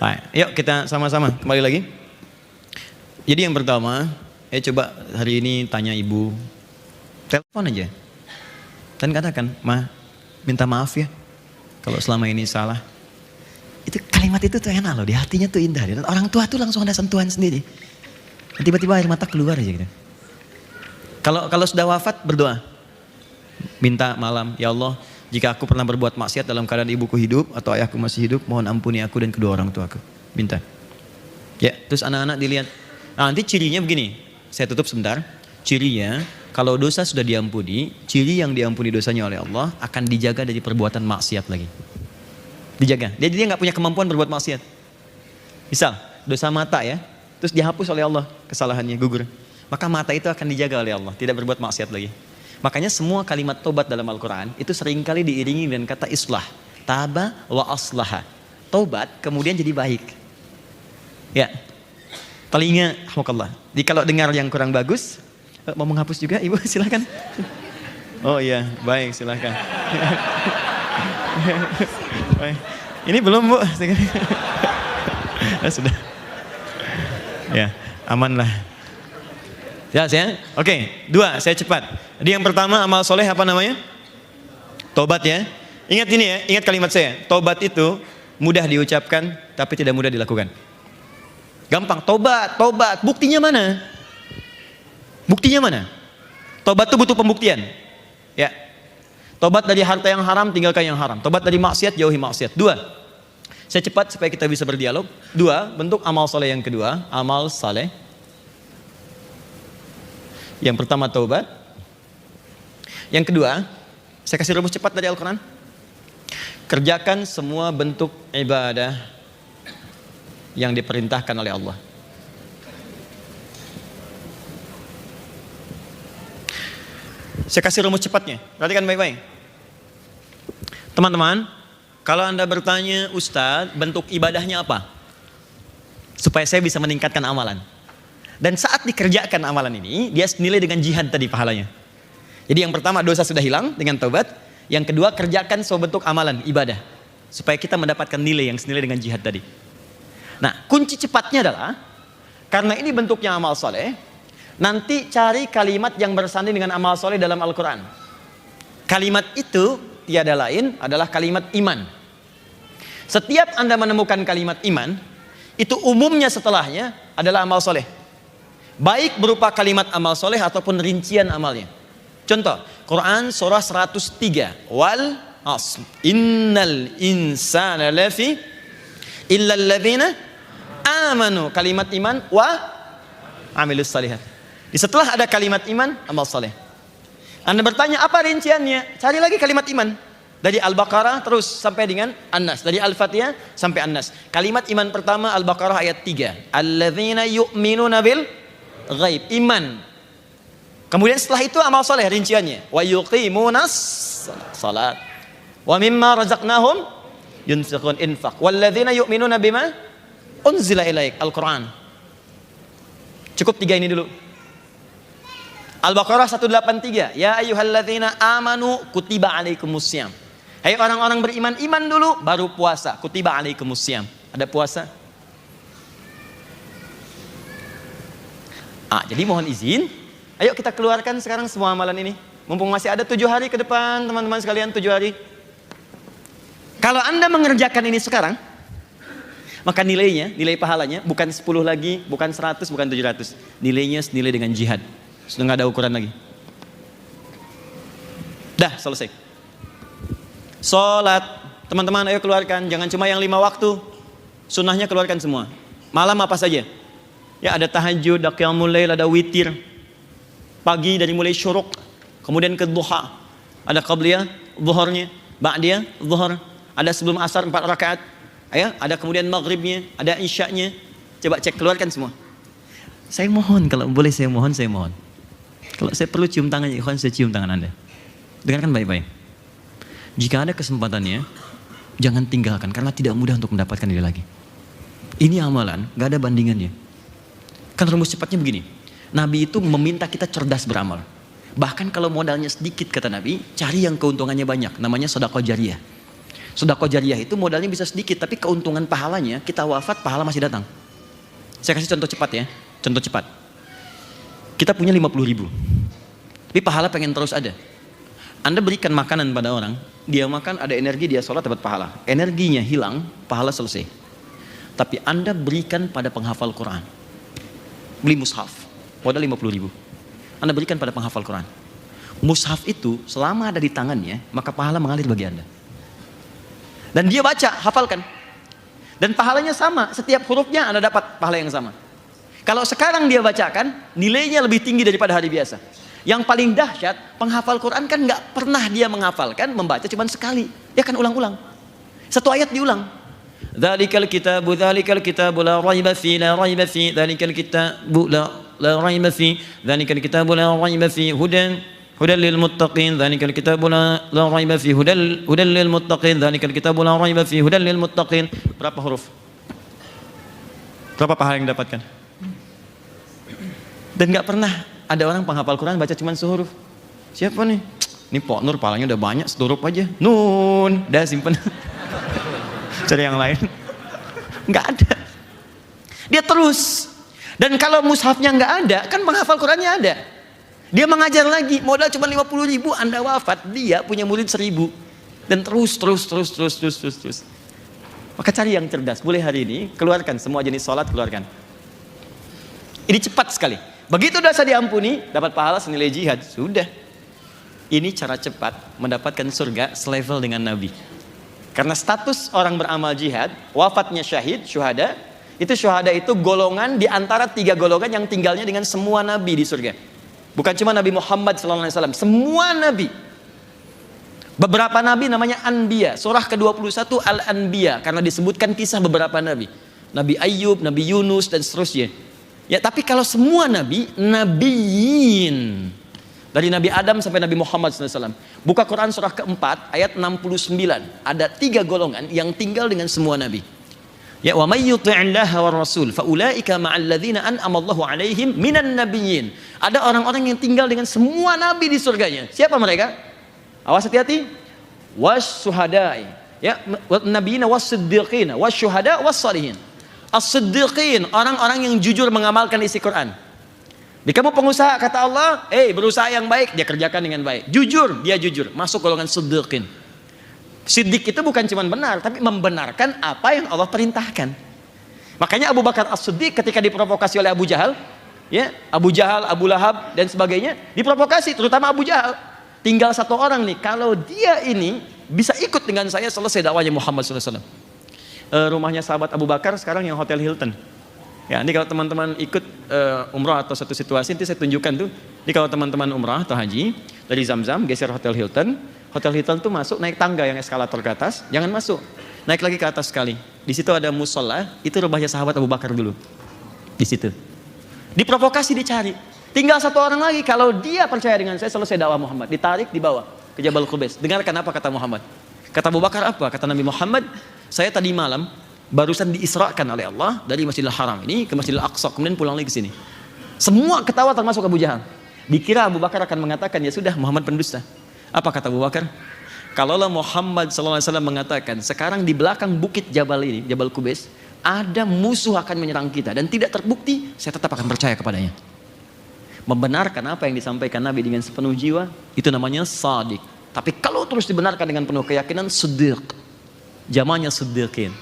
Baik, yuk kita sama-sama kembali lagi. Jadi yang pertama, coba hari ini tanya ibu. Telepon aja. Dan katakan, "Ma, minta maaf ya kalau selama ini salah." Itu kalimat itu tuh enak loh, di hatinya tuh indah. Dan orang tua tuh langsung ada sentuhan sendiri. Dan tiba-tiba air mata keluar aja gitu. Kalau sudah wafat berdoa. Minta malam, "Ya Allah, jika aku pernah berbuat maksiat dalam keadaan ibuku hidup atau ayahku masih hidup, mohon ampuni aku dan kedua orang tuaku." Minta. Ya, terus anak-anak dilihat. Nah, nanti cirinya begini. Saya tutup sebentar. Cirinya, kalau dosa sudah diampuni, ciri yang diampuni dosanya oleh Allah akan dijaga dari perbuatan maksiat lagi. Dijaga. Jadi dia nggak punya kemampuan berbuat maksiat. Misal, dosa mata ya, terus dihapus oleh Allah kesalahannya, gugur. Maka mata itu akan dijaga oleh Allah, tidak berbuat maksiat lagi. Makanya semua kalimat tobat dalam Al-Quran itu seringkali diiringi dengan kata islah. Taba wa aslaha. Tobat kemudian jadi baik. Ya. Telinga, alhamdulillah. Jadi kalau dengar yang kurang bagus, mau menghapus juga ibu silakan. Oh iya, baik silakan. Baik. Ini belum bu. Sudah. Ya, aman lah. Ya, Oke, 2, saya cepat. Jadi yang pertama amal soleh apa namanya? Tobat ya. Ingat ini ya, ingat kalimat saya. Tobat itu mudah diucapkan tapi tidak mudah dilakukan. Gampang, tobat. Buktinya mana? Buktinya mana? Tobat itu butuh pembuktian. Ya. Tobat dari harta yang haram, tinggalkan yang haram. Tobat dari maksiat, jauhi maksiat. 2. Saya cepat supaya kita bisa berdialog. 2, bentuk amal soleh yang kedua, amal saleh. Yang pertama taubat. Yang kedua, saya kasih rumus cepat dari Al-Quran. Kerjakan semua bentuk ibadah yang diperintahkan oleh Allah. Saya kasih rumus cepatnya. Perhatikan baik-baik. Teman-teman, kalau Anda bertanya, "Ustadz, bentuk ibadahnya apa?" Supaya saya bisa meningkatkan amalan. Dan saat dikerjakan amalan ini, dia senilai dengan jihad tadi pahalanya. Jadi yang pertama dosa sudah hilang dengan taubat. Yang kedua kerjakan semua bentuk amalan, ibadah. Supaya kita mendapatkan nilai yang senilai dengan jihad tadi. Nah kunci cepatnya adalah, karena ini bentuknya amal soleh, nanti cari kalimat yang bersanding dengan amal soleh dalam Al-Quran. Kalimat itu tiada lain adalah kalimat iman. Setiap Anda menemukan kalimat iman, itu umumnya setelahnya adalah amal soleh. Baik berupa kalimat amal soleh ataupun rincian amalnya. Contoh, Quran surah 103. Wal asr. Innal insana lafi illal ladzina amanu. Kalimat iman wa amilus salihat. Di setelah ada kalimat iman, amal soleh. Anda bertanya apa rinciannya? Cari lagi kalimat iman. Dari Al-Baqarah terus sampai dengan An-Nas. Dari Al-Fatihah sampai An-Nas. Kalimat iman pertama Al-Baqarah ayat 3. Alladzina yu'minuna bil ghaib, iman. Kemudian setelah itu amal soleh rinciannya. Wa yuqimunas salat. Wa mimma razaqnahum yunfiqun infaq. Walladzina yu'minuna bima unzila ilaik. Al-Quran. Cukup 3 ini dulu. Al-Baqarah 183. Ya ayyuhalladzina amanu kutiba alaikumussyam. Hai orang-orang beriman, iman dulu baru puasa. Kutiba alaikumussyam. Ada puasa. Jadi mohon izin, ayo kita keluarkan sekarang semua amalan ini. Mumpung masih ada 7 hari ke depan, teman-teman sekalian, 7 hari. Kalau Anda mengerjakan ini sekarang, maka nilainya, nilai pahalanya bukan 10 lagi, bukan 100, bukan 700. Nilainya senilai dengan jihad. Sudah nggak ada ukuran lagi. Dah selesai. Sholat, teman-teman ayo keluarkan. Jangan cuma yang 5 waktu. Sunnahnya keluarkan semua. Malam apa saja. Ya ada tahajud, ada qiyamul lail, ada witir. Pagi dari mulai syuruk, kemudian ke duha. Ada qabliyah, zuhurnya, ba'diyah, zuhur. Ada sebelum asar 4 rakaat. Ya, ada kemudian maghribnya, ada isya'nya. Coba cek, keluarkan semua. Saya mohon, kalau boleh saya mohon. Kalau saya perlu cium tangan ikhwan, saya cium tangan Anda. Dengarkan baik-baik. Jika ada kesempatannya, jangan tinggalkan karena tidak mudah untuk mendapatkan ini lagi. Ini amalan, gak ada bandingannya. Kan rumus cepatnya begini. Nabi itu meminta kita cerdas beramal. Bahkan kalau modalnya sedikit kata Nabi, cari yang keuntungannya banyak, namanya sedekah jariyah. Sedekah jariyah itu modalnya bisa sedikit, tapi keuntungan pahalanya, kita wafat pahala masih datang. Saya kasih contoh cepat ya, contoh cepat. Kita punya 50.000, tapi pahala pengen terus ada. Anda berikan makanan pada orang, dia makan ada energi, dia sholat dapat pahala. Energinya hilang, pahala selesai. Tapi Anda berikan pada penghafal Quran, beli mushaf, modal 50.000. Anda berikan pada penghafal Quran. Mushaf itu selama ada di tangannya, maka pahala mengalir bagi Anda. Dan dia baca, hafalkan. Dan pahalanya sama, setiap hurufnya Anda dapat pahala yang sama. Kalau sekarang dia bacakan, nilainya lebih tinggi daripada hari biasa. Yang paling dahsyat, penghafal Quran kan nggak pernah dia menghafalkan, membaca cuma sekali. Dia kan ulang-ulang. Satu ayat diulang. Dzalikal kitabu la raiba fi la raiba fi dzalikal kitabu la raiba fi dzalikal kitabu la raiba fi hudan lil muttaqin dzalikal kitabu la raiba fi hudan lil muttaqin dzalikal kitabu la raiba fi hudan lil muttaqin. Berapa huruf? Berapa pahala yang dapatkan? Dan nggak pernah ada orang penghafal Quran baca cuma sehuruf. Siapa nih? Ini Pak Nur pahalanya udah banyak, sehuruf aja. Nun, dah simpen. Cari yang lain. Nggak ada. Dia terus. Dan kalau mushafnya nggak ada, kan penghafal Qurannya ada. Dia mengajar lagi, modal cuma 50.000, Anda wafat, dia punya murid 1.000. Dan terus. Maka cari yang cerdas. Boleh hari ini, keluarkan semua jenis sholat, keluarkan. Ini cepat sekali. Begitu dosa diampuni, dapat pahala senilai jihad. Sudah. Ini cara cepat mendapatkan surga selevel dengan Nabi. Karena status orang beramal jihad, wafatnya syahid, syuhada, itu golongan di antara 3 golongan yang tinggalnya dengan semua nabi di surga. Bukan cuma Nabi Muhammad SAW, semua nabi. Beberapa nabi namanya Anbiya, surah ke-21 Al-Anbiya, karena disebutkan kisah beberapa nabi. Nabi Ayyub, Nabi Yunus, dan seterusnya. Ya, tapi kalau semua nabi, nabiyin. Dari Nabi Adam sampai Nabi Muhammad SAW. Buka Quran surah keempat ayat 69. Ada 3 golongan yang tinggal dengan semua nabi. Ya, wa may yuti'illaha war rasul fa ulaika ma'al ladzina an'ama Allahu 'alaihim minan nabiyyin. Ada orang-orang yang tinggal dengan semua nabi di surganya. Siapa mereka? Awas hati-hati. Wasyuhada'i. Ya, nabiyina was-siddiqina wasyuhada was-shalihin. As-siddiqin, orang-orang yang jujur mengamalkan isi Quran. Di kamu pengusaha, kata Allah, berusaha yang baik, dia kerjakan dengan baik. Jujur, dia jujur, masuk golongan siddiqin. Siddiq itu bukan cuma benar, tapi membenarkan apa yang Allah perintahkan. Makanya Abu Bakar As-Siddiq ketika diprovokasi oleh Abu Jahal, ya, Abu Jahal, Abu Lahab, dan sebagainya, diprovokasi, terutama Abu Jahal. Tinggal 1 orang nih, kalau dia ini bisa ikut dengan saya, selesai dakwahnya Muhammad SAW. Rumahnya sahabat Abu Bakar sekarang yang Hotel Hilton. Ya, ini kalau teman-teman ikut umrah atau satu situasi, nanti saya tunjukkan tuh. Ini kalau teman-teman umrah atau haji, dari Zamzam geser Hotel Hilton. Hotel Hilton tuh masuk naik tangga yang eskalator ke atas, jangan masuk. Naik lagi ke atas sekali. Di situ ada musola, itu rumahnya sahabat Abu Bakar dulu. Di situ. Diprovokasi, dicari. Tinggal 1 orang lagi, kalau dia percaya dengan saya, selesai dakwah Muhammad. Ditarik, dibawa ke Jabal Qubais. Dengarkan apa kata Muhammad. Kata Abu Bakar apa? Kata Nabi Muhammad, saya tadi malam barusan diisrakan oleh Allah dari Masjidil Haram ini ke Masjidil Aqsa, kemudian pulang lagi ke sini. Semua ketawa termasuk Abu Jahal. Dikira Abu Bakar akan mengatakan, ya sudah, Muhammad pendusta. Apa kata Abu Bakar? Kalaulah Muhammad SAW mengatakan, sekarang di belakang bukit Jabal ini, Jabal Qubais, ada musuh akan menyerang kita dan tidak terbukti, saya tetap akan percaya kepadanya. Membenarkan apa yang disampaikan Nabi dengan sepenuh jiwa, itu namanya shadiq. Tapi kalau terus dibenarkan dengan penuh keyakinan, siddiq. Jamannya siddiqin.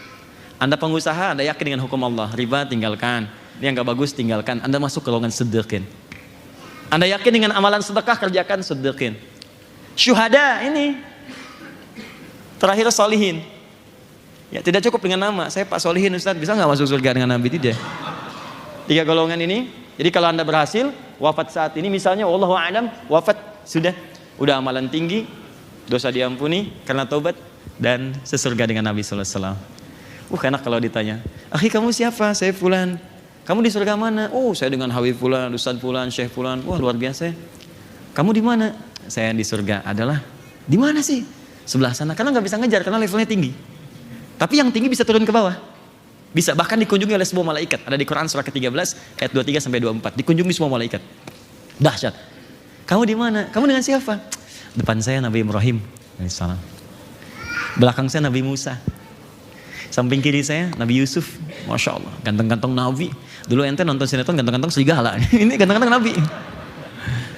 Anda pengusaha, Anda yakin dengan hukum Allah, riba tinggalkan, ini yang gak bagus tinggalkan, Anda masuk ke golongan siddiqin. Anda yakin dengan amalan sedekah, kerjakan, siddiqin. Syuhada ini terakhir solihin. Ya, tidak cukup dengan nama, saya Pak Solihin Ustaz, bisa gak masuk surga dengan Nabi? Tidak. 3 golongan ini. Jadi kalau Anda berhasil wafat saat ini, misalnya wallahu a'lam, wafat sudah amalan tinggi, dosa diampuni karena taubat, dan sesurga dengan Nabi sallallahu alaihi wasallam. Enak kalau ditanya, akhi kamu siapa? Saya Fulan. Kamu di surga mana? Oh, saya dengan Habib Fulan, Ustaz Fulan, Syekh Fulan. Wah, luar biasa. Kamu di mana? Saya di surga. Adalah di mana sih? Sebelah sana. Karena nggak bisa ngejar karena levelnya tinggi. Tapi yang tinggi bisa turun ke bawah. Bisa bahkan dikunjungi oleh semua malaikat. Ada di Quran surah ke-13 ayat 23 sampai 24. Dikunjungi semua malaikat. Dahsyat. Kamu di mana? Kamu dengan siapa? Depan saya Nabi Ibrahim alaihissalam. Belakang saya Nabi Musa. Samping kiri saya Nabi Yusuf. Masya Allah, ganteng-ganteng Nabi. Dulu ente nonton sinetron ganteng-ganteng serigala. Ini ganteng-ganteng Nabi.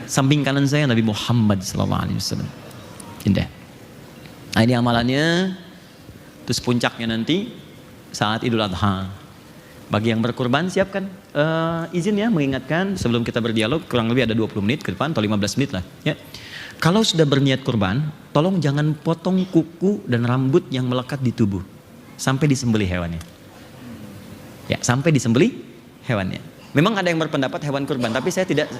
Samping kanan saya Nabi Muhammad SAW. Indah. Nah ini amalannya. Terus puncaknya nanti saat Idul Adha. Bagi yang berkurban siapkan izin ya, mengingatkan sebelum kita berdialog, kurang lebih ada 20 menit ke depan atau 15 menit lah ya. Kalau sudah berniat kurban, tolong jangan potong kuku dan rambut yang melekat di tubuh sampai disembelih hewannya. Ya, sampai disembelih hewannya. Memang ada yang berpendapat hewan kurban, tapi saya tidak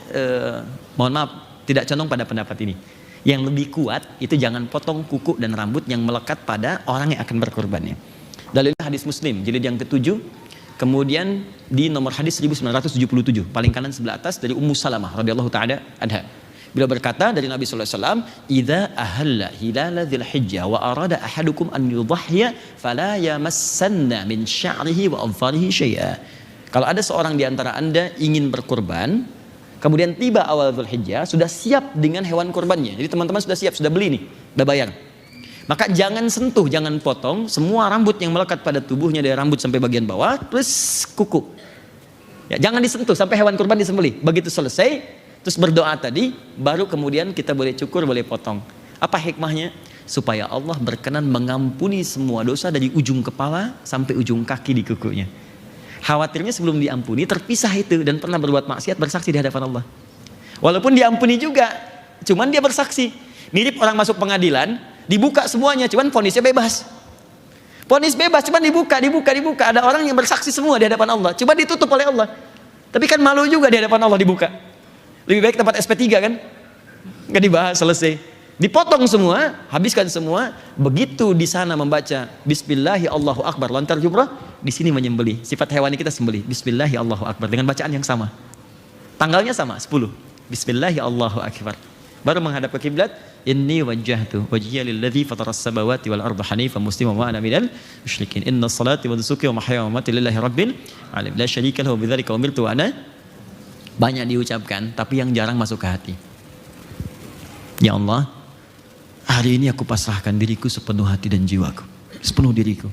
mohon maaf, tidak condong pada pendapat ini. Yang lebih kuat itu jangan potong kuku dan rambut yang melekat pada orang yang akan berkurbannya. Dalilnya hadis Muslim jilid yang ke-7. Kemudian di nomor hadis 1977, paling kanan sebelah atas dari Ummu Salamah radhiyallahu taala anha. Beliau berkata dari Nabi sallallahu alaihi wasallam, "Idza ahalla hilal dzil hijjah wa arada ahadukum an yudhhiya fala yamassanna min sya'rihi wa adfarihi syai'a." Kalau ada seorang di antara Anda ingin berkurban, kemudian tiba awal Dzulhijjah, sudah siap dengan hewan kurbannya. Jadi teman-teman sudah siap, sudah beli nih, sudah bayar. Maka jangan sentuh, jangan potong semua rambut yang melekat pada tubuhnya dari rambut sampai bagian bawah plus kuku. Ya, jangan disentuh sampai hewan kurban disembelih. Begitu selesai, terus berdoa tadi, baru kemudian kita boleh cukur, boleh potong. Apa hikmahnya? Supaya Allah berkenan mengampuni semua dosa dari ujung kepala sampai ujung kaki di kukunya. Khawatirnya sebelum diampuni terpisah itu dan pernah berbuat maksiat bersaksi di hadapan Allah. Walaupun diampuni juga, cuman dia bersaksi. Mirip orang masuk pengadilan. Dibuka semuanya, cuman vonisnya bebas. Vonis bebas, cuman dibuka. Ada orang yang bersaksi semua di hadapan Allah, cuma ditutup oleh Allah. Tapi kan malu juga di hadapan Allah dibuka. Lebih baik tempat SP3 kan? Nggak dibahas, selesai. Dipotong semua, habiskan semua. Begitu di sana membaca Bismillahi Allahu Akbar, lontar jumrah, di sini menyembelih. Sifat hewani kita sembelih. Bismillahi Allahu Akbar dengan bacaan yang sama. Tanggalnya sama, 10. Bismillahi Allahu Akbar. Baru menghadap ke kiblat, inni wajjahtu wajhiya lilladzi fataras samawati wal arda hanifan musliman wa ana minal musyrikin. Inna salati wa nusuki wa mahyaya wa mamati lillahi rabbil alamin. La syarika lahu bidzalika umirtu wa ana. Banyak diucapkan, tapi yang jarang masuk ke hati. Ya Allah, hari ini aku pasrahkan diriku sepenuh hati dan jiwaku, sepenuh diriku.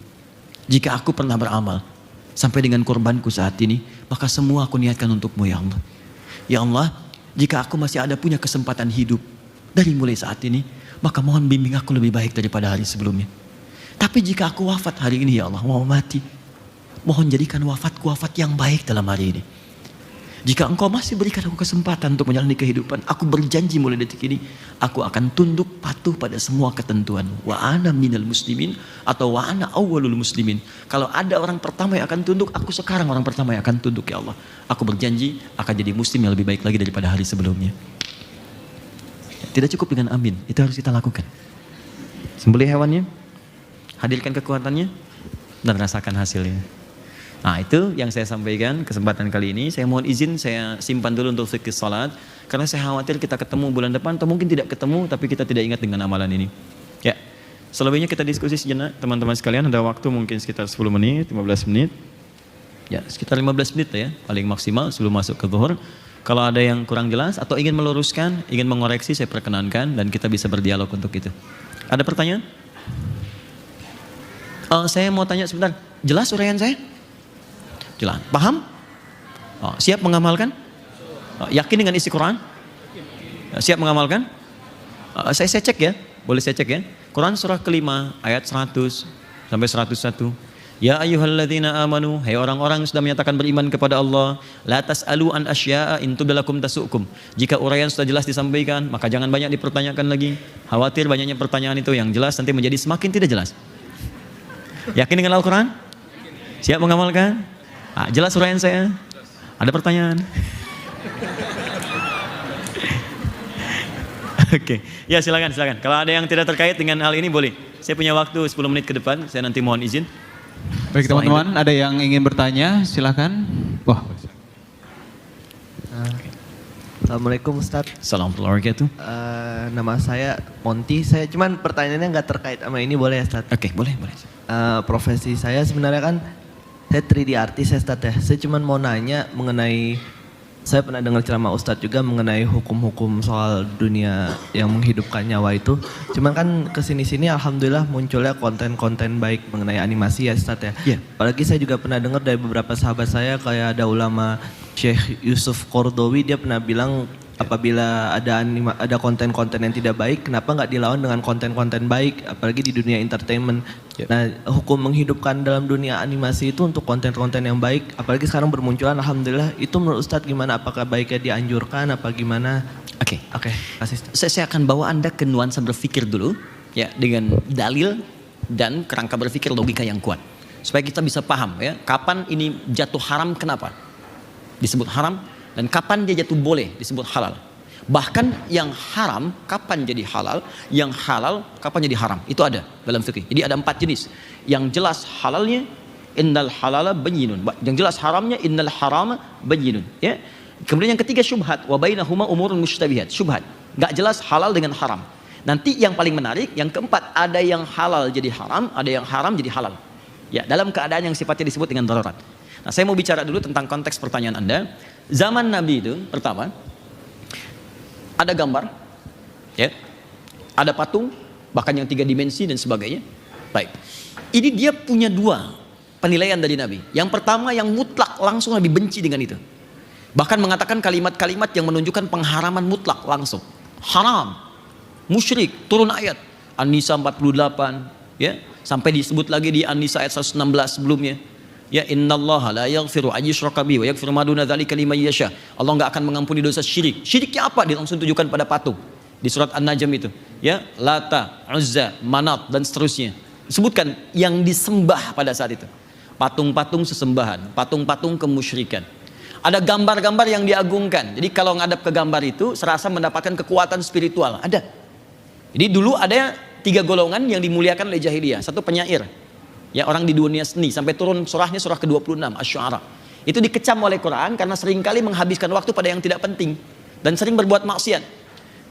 Jika aku pernah beramal sampai dengan korbanku saat ini, maka semua aku niatkan untukmu ya Allah. Ya Allah, jika aku masih ada punya kesempatan hidup dari mulai saat ini, maka mohon bimbing aku lebih baik daripada hari sebelumnya. Tapi jika aku wafat hari ini ya Allah, mau mati, mohon jadikan wafatku wafat yang baik dalam hari ini. Jika engkau masih berikan aku kesempatan untuk menjalani kehidupan, aku berjanji mulai detik ini, aku akan tunduk patuh pada semua ketentuan. Wa ana minal muslimin atau wa ana awwalul muslimin. Kalau ada orang pertama yang akan tunduk, aku sekarang orang pertama yang akan tunduk ya Allah. Aku berjanji akan jadi muslim yang lebih baik lagi daripada hari sebelumnya. Tidak cukup dengan amin, itu harus kita lakukan. Sembelih hewannya, hadirkan kekuatannya, dan rasakan hasilnya. Nah itu yang saya sampaikan kesempatan kali ini. Saya mohon izin saya simpan dulu untuk fikih salat, karena saya khawatir kita ketemu bulan depan atau mungkin tidak ketemu tapi kita tidak ingat dengan amalan ini. Ya, selebihnya kita diskusi sejenak teman-teman sekalian. Ada waktu mungkin sekitar 10 menit, 15 menit. Ya, sekitar 15 menit ya, paling maksimal sebelum masuk ke zuhur. Kalau ada yang kurang jelas atau ingin meluruskan, ingin mengoreksi, saya perkenankan dan kita bisa berdialog untuk itu. Ada pertanyaan? Saya mau tanya sebentar. Jelas uraian saya? Jelas. Paham? Siap mengamalkan? Yakin dengan isi Quran? Siap mengamalkan? Saya cek ya, boleh saya cek ya. Quran surah kelima ayat 100 sampai 101. Ya ayyuhalladzina amanu, hai orang-orang yang sudah menyatakan beriman kepada Allah, la tas'alu an asya'a in tublakum tasu'kum. Jika uraian sudah jelas disampaikan, maka jangan banyak dipertanyakan lagi. Khawatir banyaknya pertanyaan itu yang jelas nanti menjadi semakin tidak jelas. Yakin dengan Al-Quran? Siap mengamalkan? Jelas uraian saya? Ada pertanyaan? Oke, ya silakan. Kalau ada yang tidak terkait dengan hal ini boleh. Saya punya waktu 10 menit ke depan, saya nanti mohon izin. Baik teman-teman, ada yang ingin bertanya, silakan. Wah. Assalamualaikum Ustadz. Assalamualaikum warahmatullahi wabarakatuh. Nama saya Monty. Saya cuman pertanyaannya nggak terkait sama ini, boleh ya Ustadz? Oke, boleh. Profesi saya sebenarnya kan saya 3D artis ya Ustadz ya. Saya cuman mau nanya mengenai Saya pernah dengar ceramah Ustadz juga mengenai hukum-hukum soal dunia yang menghidupkan nyawa itu. Cuman kan kesini-sini alhamdulillah munculnya konten-konten baik mengenai animasi ya Ustadz ya. Iya. Apalagi saya juga pernah dengar dari beberapa sahabat saya kayak ada ulama Syekh Yusuf Qaradawi, dia pernah bilang apabila ada konten-konten yang tidak baik, kenapa nggak dilawan dengan konten-konten baik, apalagi di dunia entertainment. Nah, hukum menghidupkan dalam dunia animasi itu untuk konten-konten yang baik, apalagi sekarang bermunculan, alhamdulillah. Itu menurut Ustadz gimana? Apakah baiknya dianjurkan, apa gimana? Oke. Kasih. Saya akan bawa Anda ke nuansa berpikir dulu, ya, dengan dalil dan kerangka berpikir logika yang kuat, supaya kita bisa paham, ya, kapan ini jatuh haram, kenapa disebut haram, dan kapan dia jatuh boleh disebut halal. Bahkan yang haram kapan jadi halal, yang halal kapan jadi haram. Itu ada dalam fikih. Jadi ada 4 jenis. Yang jelas halalnya innal halala bayyinun. Yang jelas haramnya innal harama bayyinun, ya. Kemudian yang ketiga syubhat, wa bainahuma umurun mushtabihat. Syubhat, enggak jelas halal dengan haram. Nanti yang paling menarik, yang keempat, ada yang halal jadi haram, ada yang haram jadi halal. Ya, dalam keadaan yang sifatnya disebut dengan darurat. Nah, saya mau bicara dulu tentang konteks pertanyaan Anda. Zaman Nabi itu pertama ada gambar, ya, ada patung, bahkan yang 3 dimensi dan sebagainya. Baik, ini dia punya 2 penilaian dari Nabi. Yang pertama yang mutlak, langsung Nabi benci dengan itu. Bahkan mengatakan kalimat-kalimat yang menunjukkan pengharaman mutlak langsung. Haram, musyrik, turun ayat An-Nisa 48, ya, sampai disebut lagi di An-Nisa ayat 116 sebelumnya. Ya, innallaha la yaghfiru an yushraka bihi wa yaghfiru ma duna dzalika liman yasha. Allah enggak akan mengampuni dosa syirik. Syiriknya apa? Dia langsung tunjukkan pada patung. Di surat An-Najm itu, ya, Lata, Uzza, Manat dan seterusnya. Disebutkan yang disembah pada saat itu. Patung-patung sesembahan, patung-patung kemusyrikan. Ada gambar-gambar yang diagungkan. Jadi kalau ngadap ke gambar itu serasa mendapatkan kekuatan spiritual. Ada. Jadi dulu ada 3 golongan yang dimuliakan oleh jahiliyah. Satu penyair, ya, orang di dunia seni, sampai turun surahnya surah ke-26 Asy-Syu'ara. Itu dikecam oleh Quran karena seringkali menghabiskan waktu pada yang tidak penting dan sering berbuat maksiat.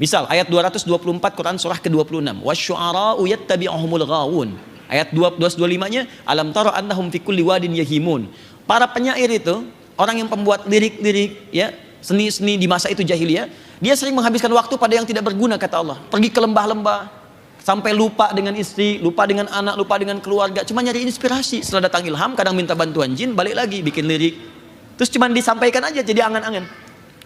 Misal ayat 224 Quran surah ke-26, wasyu'ara'u yattabi'uhumul ghawun. Ayat 225-nya, alam tara annahum fi kulli wadin yahimun. Para penyair itu, orang yang pembuat lirik-lirik, ya, seni-seni di masa itu jahiliyah, dia sering menghabiskan waktu pada yang tidak berguna, kata Allah. Pergi ke lembah-lembah sampai lupa dengan istri, lupa dengan anak, lupa dengan keluarga, cuma nyari inspirasi. Setelah datang ilham, kadang minta bantuan jin, balik lagi bikin lirik. Terus cuma disampaikan aja jadi angan-angan.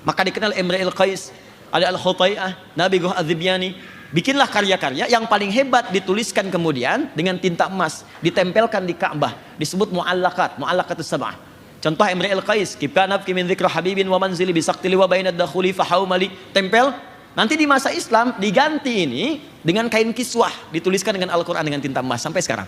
Maka dikenal Imra'il Qais, ada Al-Khutai'ah, Nabi Guh Az-Zibyani. Bikinlah karya-karya yang paling hebat, dituliskan kemudian dengan tinta emas, ditempelkan di Ka'bah, disebut mu'allaqatus sab'ah. Contoh Imra'il Qais, kibkanab min dzikra habibin wa manzili bi saqtili wa bainad dakhuli fa haumali, tempel. Nanti di masa Islam diganti ini dengan kain kiswah, dituliskan dengan Al-Quran dengan tinta emas sampai sekarang.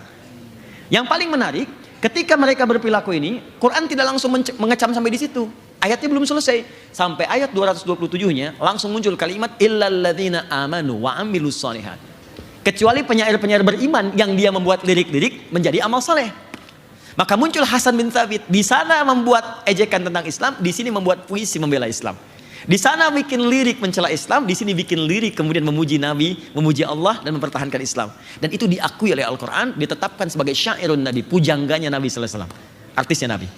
Yang paling menarik, ketika mereka berperilaku ini, Quran tidak langsung mengecam sampai di situ. Ayatnya belum selesai. Sampai ayat 227-nya langsung muncul kalimat illalladzina amanu wa amilus shalihat. Kecuali penyair-penyair beriman yang dia membuat lirik-lirik menjadi amal saleh. Maka muncul Hasan bin Thabit, di sana membuat ejekan tentang Islam, di sini membuat puisi membela Islam. Di sana bikin lirik mencela Islam, di sini bikin lirik kemudian memuji Nabi, memuji Allah dan mempertahankan Islam. Dan itu diakui oleh Al-Quran, ditetapkan sebagai syairun Nabi, pujangganya Nabi sallallahu alaihi wasallam, artisnya Nabi.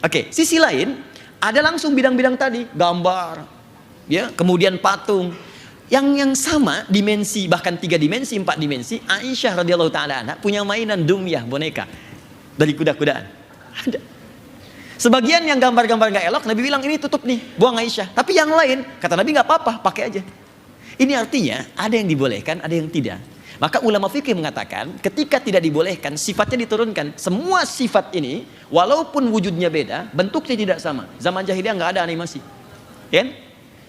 Oke, sisi lain ada langsung bidang-bidang tadi, gambar, ya, kemudian patung, yang sama dimensi, bahkan 3 dimensi, 4 dimensi. Aisyah radhiyallahu taala anha punya mainan dumyah, boneka dari kuda-kudaan. Ada. Sebagian yang gambar-gambar nggak elok, Nabi bilang ini tutup nih, buang Aisyah. Tapi yang lain, kata Nabi nggak apa-apa, pakai aja. Ini artinya ada yang dibolehkan, ada yang tidak. Maka ulama fikih mengatakan, ketika tidak dibolehkan, sifatnya diturunkan. Semua sifat ini, walaupun wujudnya beda, bentuknya tidak sama. Zaman jahiliyah nggak ada animasi, kan?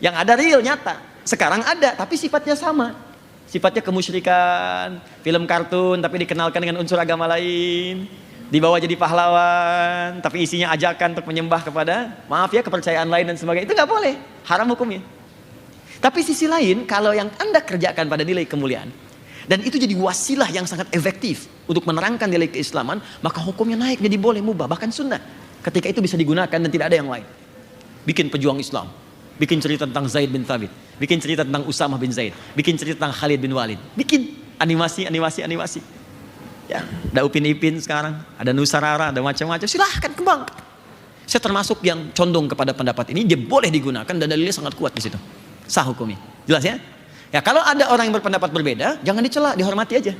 Yang ada real, nyata. Sekarang ada, tapi sifatnya sama. Sifatnya kemusyrikan, film kartun, tapi dikenalkan dengan unsur agama lain. Dibawa jadi pahlawan, tapi isinya ajakan untuk menyembah kepada, maaf ya, kepercayaan lain dan sebagainya. Itu nggak boleh, haram hukumnya. Tapi sisi lain, kalau yang Anda kerjakan pada nilai kemuliaan, dan itu jadi wasilah yang sangat efektif untuk menerangkan nilai keislaman, maka hukumnya naik jadi boleh, mubah, bahkan sunnah. Ketika itu bisa digunakan dan tidak ada yang lain. Bikin pejuang Islam, bikin cerita tentang Zaid bin Thabit, bikin cerita tentang Usamah bin Zaid, bikin cerita tentang Khalid bin Walid, bikin animasi. Ya, ada Upin Ipin sekarang, ada Nusarara, ada macam-macam. Silahkan kembang. Saya termasuk yang condong kepada pendapat ini, dia boleh digunakan dan dalilnya sangat kuat di situ. Sah hukumnya. Jelas ya? Ya kalau ada orang yang berpendapat berbeda, jangan dicela, dihormati aja.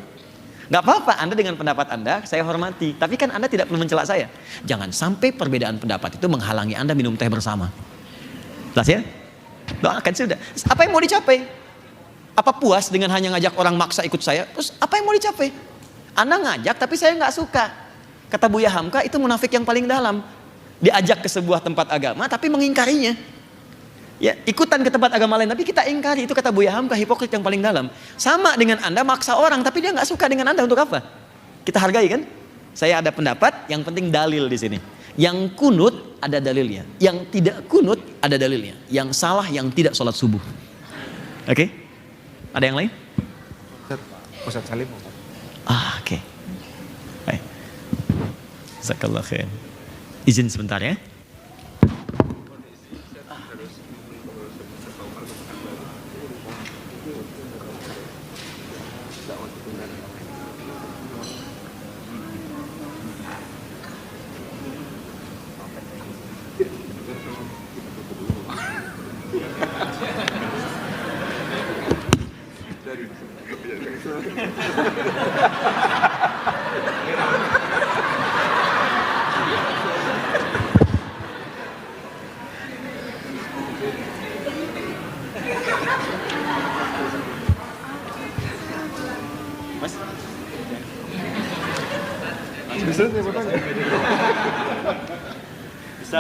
Gak apa-apa, Anda dengan pendapat Anda, saya hormati. Tapi kan Anda tidak perlu mencela saya. Jangan sampai perbedaan pendapat itu menghalangi Anda minum teh bersama. Jelas ya? Doakan sudah. Apa yang mau dicapai? Apa puas dengan hanya ngajak orang maksa ikut saya? Terus apa yang mau dicapai? Anda ngajak tapi saya nggak suka. Kata Buya Hamka, itu munafik yang paling dalam. Diajak ke sebuah tempat agama tapi mengingkarinya. Ya, ikutan ke tempat agama lain tapi kita ingkari, itu kata Buya Hamka, hipokrit yang paling dalam. Sama dengan Anda maksa orang tapi dia nggak suka dengan Anda, untuk apa? Kita hargai kan? Saya ada pendapat, yang penting dalil di sini. Yang kunut ada dalilnya, yang tidak kunut ada dalilnya. Yang salah yang tidak sholat subuh. Oke? Ada yang lain? Ustaz Salim. Oke. Baik. Jazakallah khair. Izin sebentar ya.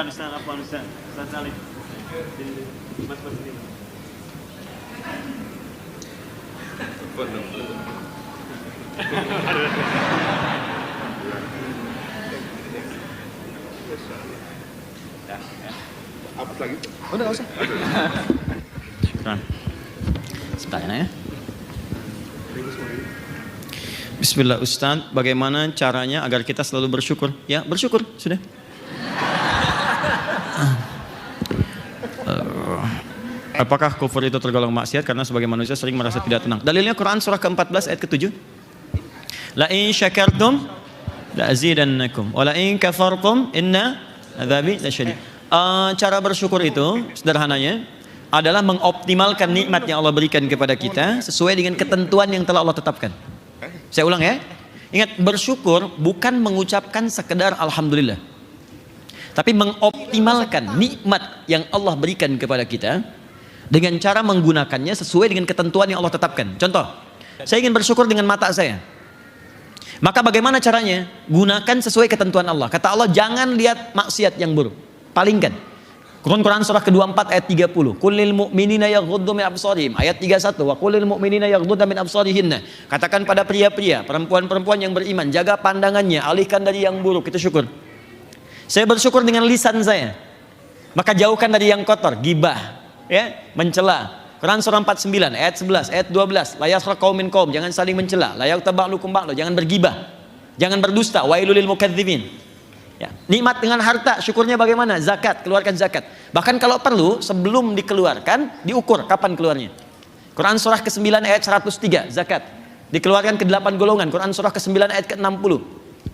Ustaz, apa Ustaz? Ustaz Salim. Mas ini. Apa lagi? Udah nggak usah. Sebentar ya. Bismillah Ustaz, bagaimana caranya agar kita selalu bersyukur? Ya, bersyukur, sudah. Apakah kufur itu tergolong maksiat karena sebagai manusia sering merasa tidak tenang? Dalilnya Quran surah ke-14 ayat ke-7. La in syakartum la azidannakum wa la in kafartum inna adzabi lasyadid. Cara bersyukur itu sederhananya adalah mengoptimalkan nikmat yang Allah berikan kepada kita sesuai dengan ketentuan yang telah Allah tetapkan. Saya ulang ya. Ingat, bersyukur bukan mengucapkan sekedar alhamdulillah, tapi mengoptimalkan nikmat yang Allah berikan kepada kita dengan cara menggunakannya sesuai dengan ketentuan yang Allah tetapkan. Contoh, saya ingin bersyukur dengan mata saya. Maka bagaimana caranya? Gunakan sesuai ketentuan Allah. Kata Allah, jangan lihat maksiat yang buruk. Palingkan. Quran surah ke-24 ayat 30. Qulil mu'minina yaghuddu min absarihim. Ayat 31. Wa qulil mu'minina yaghuddu min absarihinna. Katakan pada pria-pria, perempuan-perempuan yang beriman, jaga pandangannya, alihkan dari yang buruk. Itu syukur. Saya bersyukur dengan lisan saya. Maka jauhkan dari yang kotor, gibah, ya, mencela. Quran surah 49 ayat 11, ayat 12. La yaskhar qaumin qaum, jangan saling mencela. La yaghtaba'lukum ba'lu, jangan bergibah. Jangan berdusta. Wailul lil mukadzibin. Ya, nikmat dengan harta, syukurnya bagaimana? Zakat, keluarkan zakat. Bahkan kalau perlu, sebelum dikeluarkan, diukur kapan keluarnya. Quran surah ke-9 ayat 103, zakat. Dikeluarkan ke 8 golongan. Quran surah ke-9 ayat ke-60.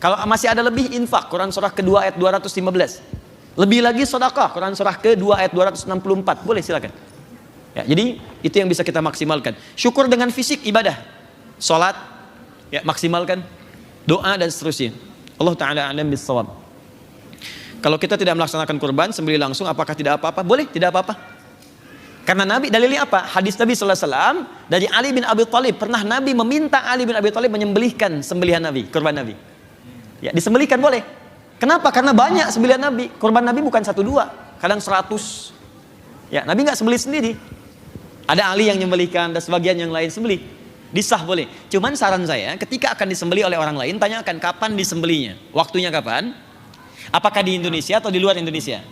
Kalau masih ada lebih, infak. Quran surah ke-2 ayat 215. Lebih lagi sedekah. Quran surah ke-2 ayat 264. Boleh, silakan. Ya, jadi itu yang bisa kita maksimalkan. Syukur dengan fisik, ibadah. Salat, ya, maksimalkan. Doa dan seterusnya. Allah Ta'ala a'lam bis-shawab. Kalau kita tidak melaksanakan kurban, sembelih langsung, apakah tidak apa-apa? Boleh, tidak apa-apa. Karena Nabi, dalilnya apa? Hadis Nabi SAW dari Ali bin Abi Thalib. Pernah Nabi meminta Ali bin Abi Thalib menyembelihkan sembelihan Nabi, kurban Nabi. Ya, disembelihkan boleh. Kenapa? Karena banyak sembelihan Nabi. Kurban Nabi bukan 1-2, kadang 100. Ya, Nabi nggak sembelih sendiri. Ada Ali yang menyembelihkan, dan sebagian yang lain sembelih. Disah boleh. Cuman saran saya, ketika akan disembelih oleh orang lain, tanyakan kapan disembelihnya. Waktunya kapan? Apakah di Indonesia atau di luar Indonesia?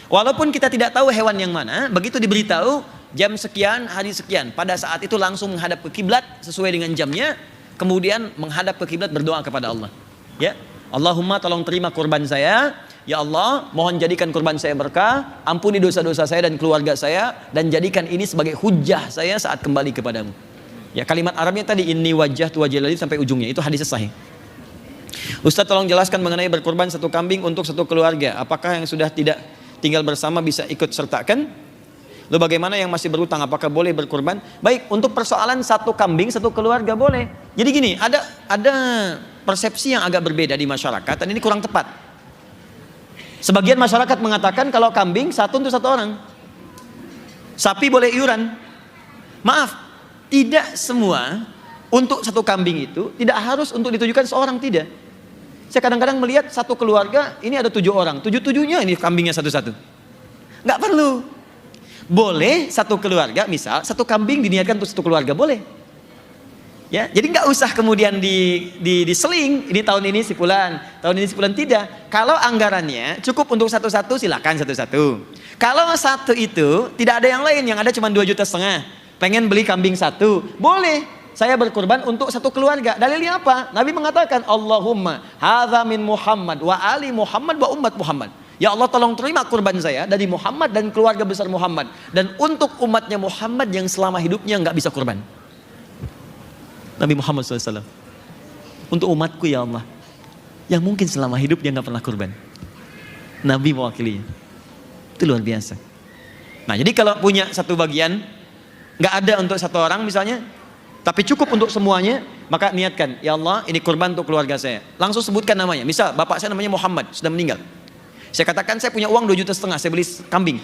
Walaupun kita tidak tahu hewan yang mana, begitu diberitahu jam sekian, hari sekian, pada saat itu langsung menghadap ke kiblat sesuai dengan jamnya, kemudian menghadap ke kiblat berdoa kepada Allah. Ya, Allahumma tolong terima kurban saya. Ya Allah, mohon jadikan kurban saya berkah, ampuni dosa-dosa saya dan keluarga saya, dan jadikan ini sebagai hujjah saya saat kembali kepadamu. Ya, kalimat Arabnya tadi inni wajjahtu wajhiya sampai ujungnya, itu hadis sahih. Ustaz tolong jelaskan mengenai berkurban satu kambing untuk satu keluarga. Apakah yang sudah tidak tinggal bersama bisa ikut sertakan? Lalu bagaimana yang masih berutang? Apakah boleh berkurban? Baik, untuk persoalan satu kambing satu keluarga boleh. Jadi gini, ada persepsi yang agak berbeda di masyarakat dan ini kurang tepat. Sebagian masyarakat mengatakan kalau kambing satu untuk satu orang, sapi boleh iuran. Maaf, tidak semua untuk satu kambing itu tidak harus untuk ditujukan seorang, tidak. Saya kadang-kadang melihat satu keluarga ini ada 7 orang, 7-7-nya ini kambingnya satu-satu. Nggak perlu. Boleh satu keluarga, misal satu kambing diniatkan untuk satu keluarga, boleh. Ya, jadi nggak usah kemudian diseling. Ini tahun ini sebulan, tahun ini sebulan, tidak. Kalau anggarannya cukup untuk satu-satu, silakan satu-satu. Kalau satu itu tidak ada yang lain, yang ada cuma 2,5 juta, pengen beli kambing satu, boleh. Saya berkurban untuk satu keluarga. Dalilnya apa? Nabi mengatakan, Allahumma hadza min Muhammad wa ali Muhammad wa umat Muhammad. Ya Allah, tolong terima kurban saya dari Muhammad dan keluarga besar Muhammad, dan untuk umatnya Muhammad yang selama hidupnya nggak bisa kurban. Nabi Muhammad SAW, untuk umatku ya Allah, yang mungkin selama hidupnya nggak pernah kurban. Nabi mewakilinya. Itu luar biasa. Nah, jadi kalau punya satu bagian, nggak ada untuk satu orang misalnya, tapi cukup untuk semuanya, maka niatkan, ya Allah, ini kurban untuk keluarga saya. Langsung sebutkan namanya. Misal bapak saya namanya Muhammad, sudah meninggal. Saya katakan saya punya uang 2,5 juta, saya beli kambing.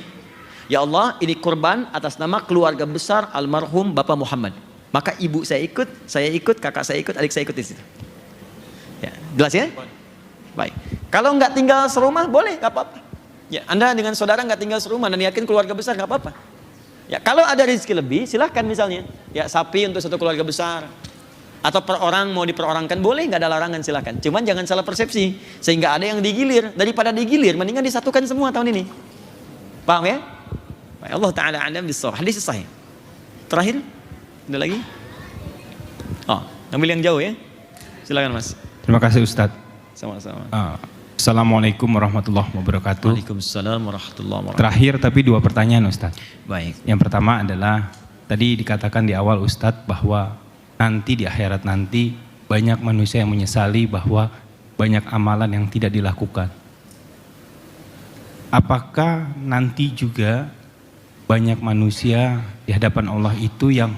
Ya Allah, ini kurban atas nama keluarga besar almarhum Bapak Muhammad. Maka ibu saya ikut, kakak saya ikut, adik saya ikut di situ. Ya, jelas ya? Baik. Kalau nggak tinggal serumah, boleh, nggak apa-apa. Ya, Anda dengan saudara nggak tinggal serumah dan yakin keluarga besar, nggak apa-apa. Ya, kalau ada rezeki lebih, silahkan misalnya. Ya, sapi untuk satu keluarga besar. Atau per orang mau diperorangkan, boleh, nggak ada larangan, silahkan. Cuman jangan salah persepsi, sehingga ada yang digilir. Daripada digilir, mendingan disatukan semua tahun ini. Paham ya? Allah Ta'ala a'lam bis-shawab. Hadis sahih. Terakhir, ada lagi? Oh, ambil yang jauh ya. Silakan Mas. Terima kasih Ustadz. Sama-sama. Assalamualaikum warahmatullahi wabarakatuh. Waalaikumsalam warahmatullahi wabarakatuh. Terakhir tapi 2 pertanyaan Ustadz. Baik. Yang pertama adalah, tadi dikatakan di awal Ustadz bahwa nanti di akhirat nanti banyak manusia yang menyesali bahwa banyak amalan yang tidak dilakukan. Apakah nanti juga banyak manusia di hadapan Allah itu yang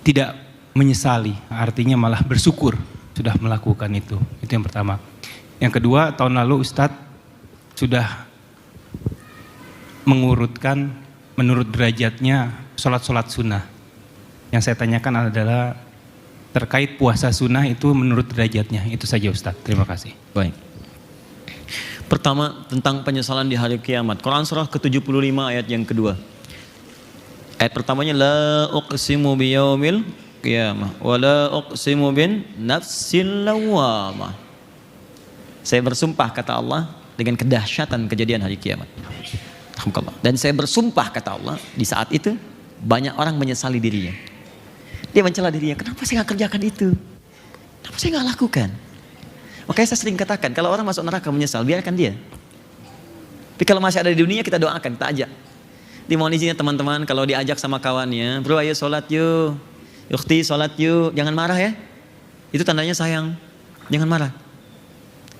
tidak menyesali, artinya malah bersyukur sudah melakukan itu? Itu yang pertama. Yang kedua, tahun lalu Ustadz sudah mengurutkan menurut derajatnya sholat-sholat sunnah. Yang saya tanyakan adalah terkait puasa sunnah itu menurut derajatnya. Itu saja Ustadz, terima kasih. Baik. Pertama, tentang penyesalan di hari kiamat. Quran surah ke-75 ayat yang kedua. Ayat pertamanya, la uqsimu biyaumil qiyamah wa la uqsimu bin nafsil lawwamah. Saya bersumpah, kata Allah, dengan kedahsyatan kejadian hari kiamat. Dan saya bersumpah, kata Allah, di saat itu banyak orang menyesali dirinya. Dia mencela dirinya, kenapa saya nggak kerjakan itu? Kenapa saya nggak lakukan? Makanya saya sering katakan, kalau orang masuk neraka menyesal, biarkan dia. Tapi kalau masih ada di dunia, kita doakan, kita ajak. Dimohon izinnya teman-teman, kalau diajak sama kawannya, bro ayo sholat yuk, ukhti sholat yuk, jangan marah ya. Itu tandanya sayang, jangan marah.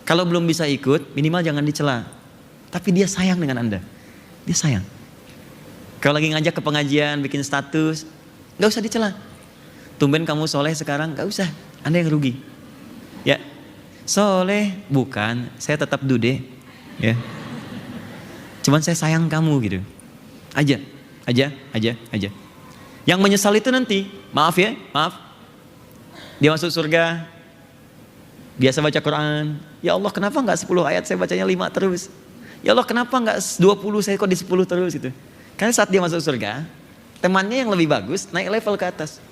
Kalau belum bisa ikut, minimal jangan dicela. Tapi dia sayang dengan Anda, dia sayang. Kalau lagi ngajak ke pengajian, bikin status, nggak usah dicela. Tumben kamu soleh sekarang, nggak usah, Anda yang rugi. Ya, soleh bukan, saya tetap dude, ya. Cuman saya sayang kamu gitu. Aja. Yang menyesal itu nanti, maaf ya, maaf. Dia masuk surga, biasa baca Quran. Ya Allah, kenapa nggak 10 ayat saya bacanya 5 terus? Ya Allah, kenapa nggak 20 saya kok di 10 terus gitu? Karena saat dia masuk surga, temannya yang lebih bagus naik level ke atas.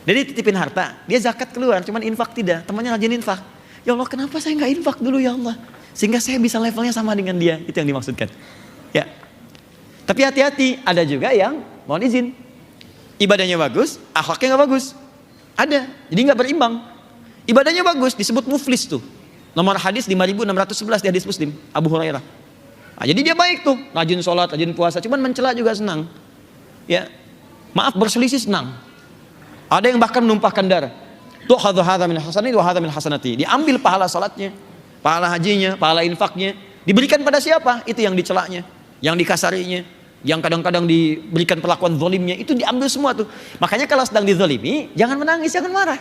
Jadi titipin harta, dia zakat keluar, cuman infak tidak. Temannya rajin infak. Ya Allah, kenapa saya nggak infak dulu ya Allah? Sehingga saya bisa levelnya sama dengan dia. Itu yang dimaksudkan. Ya. Tapi hati-hati, ada juga yang mohon izin, ibadahnya bagus, akhlaknya nggak bagus. Ada, jadi nggak berimbang. Ibadahnya bagus, disebut muflis tuh. Nomor hadis 5611 di hadis Muslim, Abu Hurairah. Nah, jadi dia baik tuh, rajin sholat, rajin puasa, cuman mencela juga senang. Ya, maaf berselisih senang. Ada yang bahkan menumpahkan darah. Tu'khadhu hadza min hasanati wa hadza min hasanati. Diambil pahala salatnya, pahala hajinya, pahala infaknya, diberikan pada siapa? Itu yang dicelaknya, yang dikasarinya, yang kadang-kadang diberikan perlakuan zalimnya, itu diambil semua tuh. Makanya kalau sedang dizalimi, jangan menangis, jangan marah.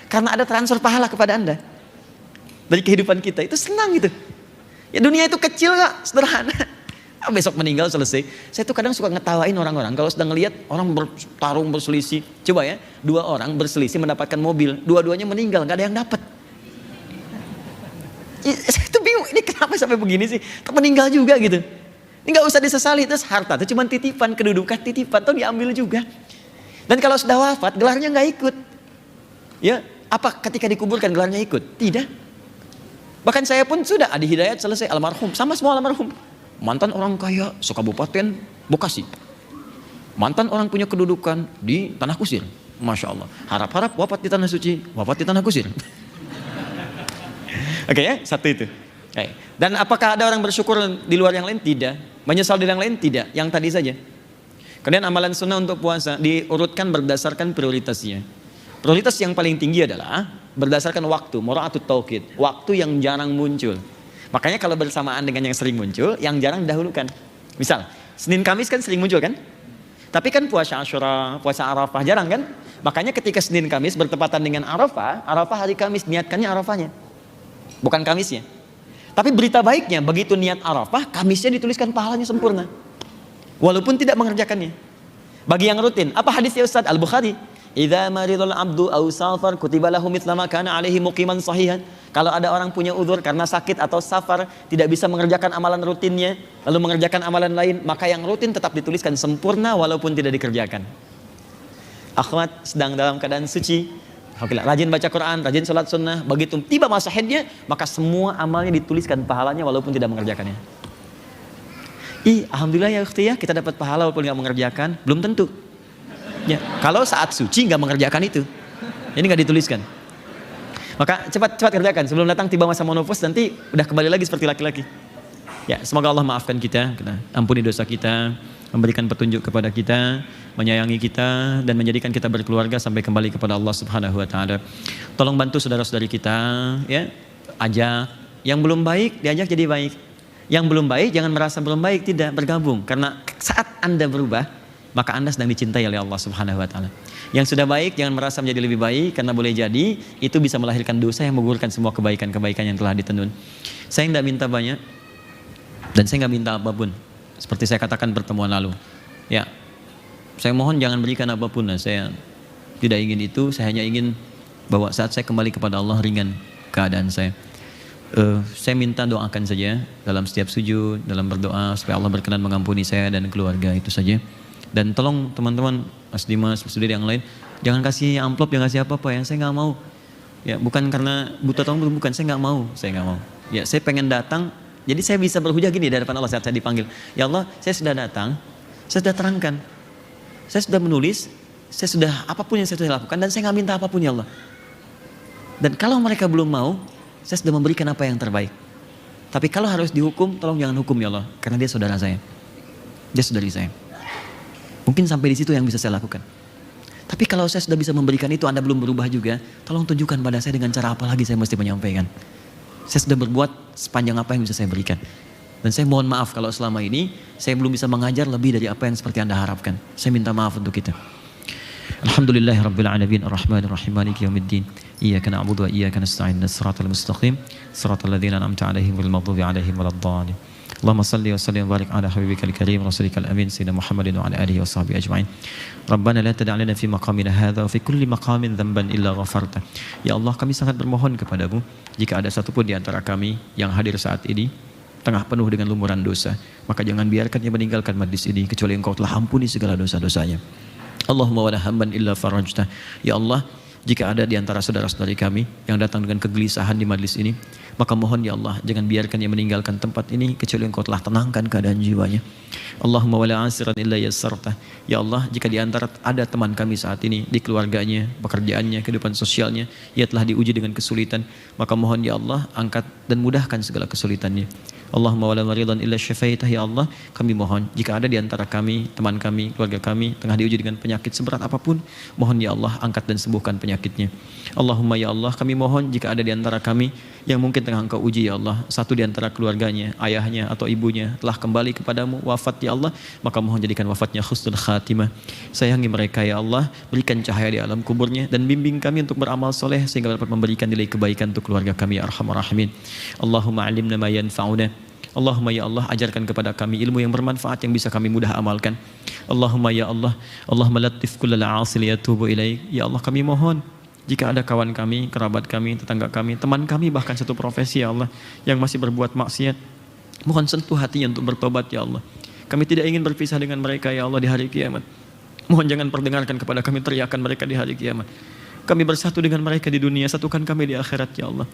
Karena ada transfer pahala kepada Anda. Dari kehidupan kita, itu senang gitu. Ya dunia itu kecil kak, sederhana. Besok meninggal selesai. Saya tuh kadang suka ngetawain orang-orang kalau sedang ngelihat orang bertarung berselisih. Coba ya, 2 orang berselisih mendapatkan mobil, dua-duanya meninggal, nggak ada yang dapat. Saya tuh bingung, ini kenapa sampai begini sih? Meninggal juga gitu. Ini nggak usah disesali, terus harta itu cuma titipan, kedudukan titipan, tuh diambil juga. Dan kalau sudah wafat, gelarnya nggak ikut. Ya, apa ketika dikuburkan gelarnya ikut? Tidak. Bahkan saya pun sudah Adi Hidayat selesai almarhum, sama semua almarhum. Mantan orang kaya sekabupaten Bekasi, mantan orang punya kedudukan di Tanah Kusir, Masya Allah. Harap-harap wafat di Tanah Suci, wafat di Tanah Kusir. Oke ya, satu itu. Oke. Dan apakah ada orang bersyukur di luar yang lain? Tidak. Menyesal di yang lain? Tidak. Yang tadi saja. Kemudian amalan sunnah untuk puasa diurutkan berdasarkan prioritasnya. Prioritas yang paling tinggi adalah berdasarkan waktu, mura'atut tauqid, waktu yang jarang muncul. Makanya kalau bersamaan dengan yang sering muncul, yang jarang didahulukan. Misal, Senin Kamis kan sering muncul kan? Tapi kan puasa Asyura, puasa Arafah jarang kan? Makanya ketika Senin Kamis bertepatan dengan Arafah, Arafah hari Kamis, niatkannya Arafahnya, bukan Kamisnya. Tapi berita baiknya, begitu niat Arafah, Kamisnya dituliskan pahalanya sempurna. Walaupun tidak mengerjakannya. Bagi yang rutin, apa hadisnya Ustaz Al-Bukhari? Idza maridul abdu aw safar kutiba lahu mithla ma kana alaihi muqiman sahihan. Kalau ada orang punya uzur karena sakit atau safar, tidak bisa mengerjakan amalan rutinnya, lalu mengerjakan amalan lain, maka yang rutin tetap dituliskan sempurna walaupun tidak dikerjakan. Akhwat sedang dalam keadaan suci, rajin baca Quran, rajin sholat sunnah, begitu tiba masa haidnya, maka semua amalnya dituliskan pahalanya walaupun tidak mengerjakannya. Alhamdulillah ya ukhti ya, kita dapat pahala walaupun nggak mengerjakan, belum tentu. Ya, kalau saat suci nggak mengerjakan itu, ini nggak dituliskan. Maka cepat kerjakan sebelum datang tiba masa menopause, nanti udah kembali lagi seperti laki-laki. Ya, semoga Allah maafkan kita ampuni dosa kita, memberikan petunjuk kepada kita, menyayangi kita, dan menjadikan kita berkeluarga sampai kembali kepada Allah Subhanahu Wa Taala. Tolong bantu saudara-saudari kita, ya, ajak. Yang belum baik diajak jadi baik. Yang belum baik jangan merasa belum baik, tidak, bergabung. Karena saat Anda berubah, maka Anda sedang dicintai oleh Allah Subhanahu Wa Taala. Yang sudah baik jangan merasa menjadi lebih baik, karena boleh jadi itu bisa melahirkan dosa yang menggugurkan semua kebaikan-kebaikan yang telah ditenun. Saya tidak minta banyak dan saya nggak minta apapun. Seperti saya katakan pertemuan lalu, ya, saya mohon jangan berikan apapun. Saya tidak ingin itu. Saya hanya ingin bahwa saat saya kembali kepada Allah ringan keadaan saya. Saya minta doakan saja dalam setiap sujud, dalam berdoa supaya Allah berkenan mengampuni saya dan keluarga, itu saja. Dan tolong teman-teman, Mas Dimas, Mas Sudiri yang lain, jangan kasih amplop, jangan kasih apa-apa ya. Saya nggak mau. Ya, bukan karena buta tolong, bukan. Saya nggak mau. Ya, saya pengen datang. Jadi saya bisa berhujah gini di hadapan Allah saat saya dipanggil. Ya Allah, saya sudah datang, saya sudah terangkan, saya sudah menulis, saya sudah apapun yang saya sudah lakukan, dan saya nggak minta apapun ya Allah. Dan kalau mereka belum mau, saya sudah memberikan apa yang terbaik. Tapi kalau harus dihukum, tolong jangan hukum ya Allah, karena dia saudara saya, dia saudari saya. Mungkin sampai di situ yang bisa saya lakukan. Tapi kalau saya sudah bisa memberikan itu, Anda belum berubah juga, tolong tunjukkan pada saya dengan cara apa lagi saya mesti menyampaikan. Saya sudah berbuat sepanjang apa yang bisa saya berikan. Dan saya mohon maaf kalau selama ini saya belum bisa mengajar lebih dari apa yang seperti Anda harapkan. Saya minta maaf untuk kita. Alhamdulillahirabbil alamin arrahmanir rahim maliki yaumiddin. Iyyaka na'budu wa iyyaka nasta'in. Shiratal mustaqim, shiratal ladzina an'amta 'alaihim ghairil maghdubi 'alaihim waladdallin. Allahumma salli wa sallim wa barik ala habibikal karim rasulikal amin sayyidina Muhammadin wa ala alihi wa sahbihi ajma'in. Rabbana la tada' lana fi maqamina hadza wa fi kulli maqamin dhanban illa ghafarta. Ya Allah, kami sangat bermohon kepadamu jika ada satupun di antara kami yang hadir saat ini tengah penuh dengan lumuran dosa, maka jangan biarkan dia meninggalkan majlis ini kecuali Engkau telah ampuni segala dosa-dosanya. Allahumma wala hamban illa farajta. Ya Allah, jika ada di antara saudara-saudari kami yang datang dengan kegelisahan di majlis ini, maka mohon ya Allah, jangan biarkan dia meninggalkan tempat ini kecuali Engkau telah tenangkan keadaan jiwanya. Allahumma wala asiran illa yassarta. Ya Allah, jika di antara ada teman kami saat ini, di keluarganya, pekerjaannya, kehidupan sosialnya, ia telah diuji dengan kesulitan, maka mohon ya Allah, angkat dan mudahkan segala kesulitannya. Allahumma wala maridan illa syafaitah. Ya Allah, kami mohon jika ada di antara kami, teman kami, keluarga kami tengah diuji dengan penyakit seberat apapun, mohon ya Allah angkat dan sembuhkan penyakitnya. Allahumma ya Allah, kami mohon jika ada di antara kami yang mungkin tengah Engkau uji ya Allah, satu di antara keluarganya, ayahnya atau ibunya telah kembali kepadamu wafat ya Allah, maka mohon jadikan wafatnya husnul khatimah. Sayangi mereka ya Allah, berikan cahaya di alam kuburnya dan bimbing kami untuk beramal soleh sehingga dapat memberikan nilai kebaikan untuk keluarga kami ya arhamar rahimin. Allahumma alimna ma yanfa'una. Allahumma ya Allah, ajarkan kepada kami ilmu yang bermanfaat yang bisa kami mudah amalkan. Allahumma ya Allah, Allahumma latif kullal asil yatubu ilaik. Ya Allah, kami mohon jika ada kawan kami, kerabat kami, tetangga kami, teman kami, bahkan satu profesi ya Allah yang masih berbuat maksiat, mohon sentuh hatinya untuk bertobat ya Allah. Kami tidak ingin berpisah dengan mereka ya Allah di hari kiamat. Mohon jangan perdengarkan kepada kami teriakan mereka di hari kiamat. Kami bersatu dengan mereka di dunia, satukan kami di akhirat ya Allah.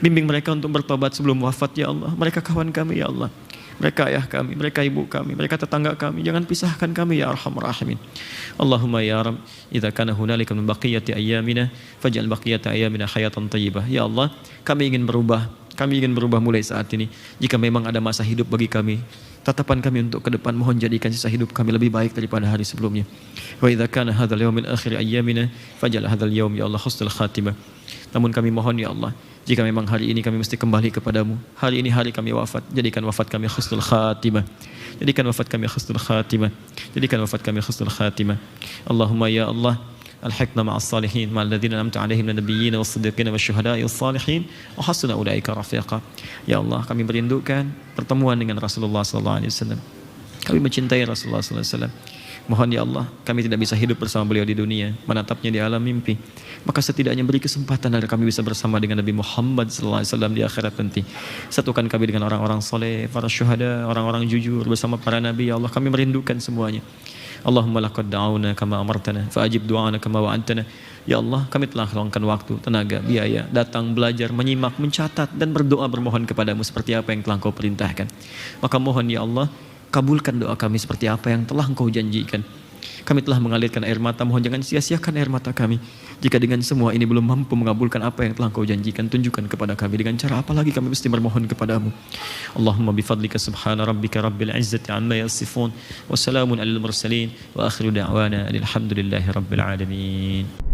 Bimbing mereka untuk bertobat sebelum wafat ya Allah. Mereka kawan kami ya Allah. Mereka ayah kami, mereka ibu kami, mereka tetangga kami. Jangan pisahkan kami ya arhamar rahimin. Allahumma ya Rabb, idza kana hunalika min baqiyati ayyamina faj'al baqiyata ayyamina hayatan thayyibah. Ya Allah, kami ingin berubah. Kami ingin berubah mulai saat ini. Jika memang ada masa hidup bagi kami, tatapan kami untuk ke depan, mohon jadikan sisa hidup kami lebih baik daripada hari sebelumnya. Wa idza kana hadzal yaum min akhir ayyamina faj'al hadzal yaum ya Allah husnul khatimah. Namun kami mohon ya Allah, jika memang hari ini kami mesti kembali kepadamu, hari ini hari kami wafat, jadikan wafat kami husnul khatimah. Jadikan wafat kami husnul khatimah. Jadikan wafat kami husnul khatimah. Allahumma ya Allah, alhiqna ma'as salihin ma'al ladzina an'amta 'alaihim minan nabiyyin was-siddiqin wasyuhada'i was-salihin wa hasuna ulaika rafiqa. Ya Allah, kami merindukan pertemuan dengan Rasulullah sallallahu alaihi wasallam. Kami mencintai Rasulullah sallallahu alaihi wasallam. Mohon ya Allah, kami tidak bisa hidup bersama beliau di dunia, menatapnya di alam mimpi. Maka setidaknya beri kesempatan agar kami bisa bersama dengan Nabi Muhammad sallallahu alaihi wasallam di akhirat nanti. Satukan kami dengan orang-orang soleh, para syuhada, orang-orang jujur bersama para nabi. Ya Allah, kami merindukan semuanya. Allahumma laqad da'awna kama amartana fa'ajib du'ana kama wa'antana. Ya Allah, kami telah luangkan waktu, tenaga, biaya, datang belajar, menyimak, mencatat dan berdoa bermohon kepadamu seperti apa yang telah Engkau perintahkan. Maka mohon ya Allah, kabulkan doa kami seperti apa yang telah Engkau janjikan. Kami telah mengalirkan air mata, mohon jangan sia-siakan air mata kami. Jika dengan semua ini belum mampu mengabulkan apa yang telah Engkau janjikan, tunjukkan kepada kami dengan cara apa lagi kami mesti bermohon kepadamu. Allahumma bifadlika subhana rabbika rabbil izzati amma yasifun wa salamun alal mursalin wa akhiru da'wana alhamdulillahi rabbil alamin.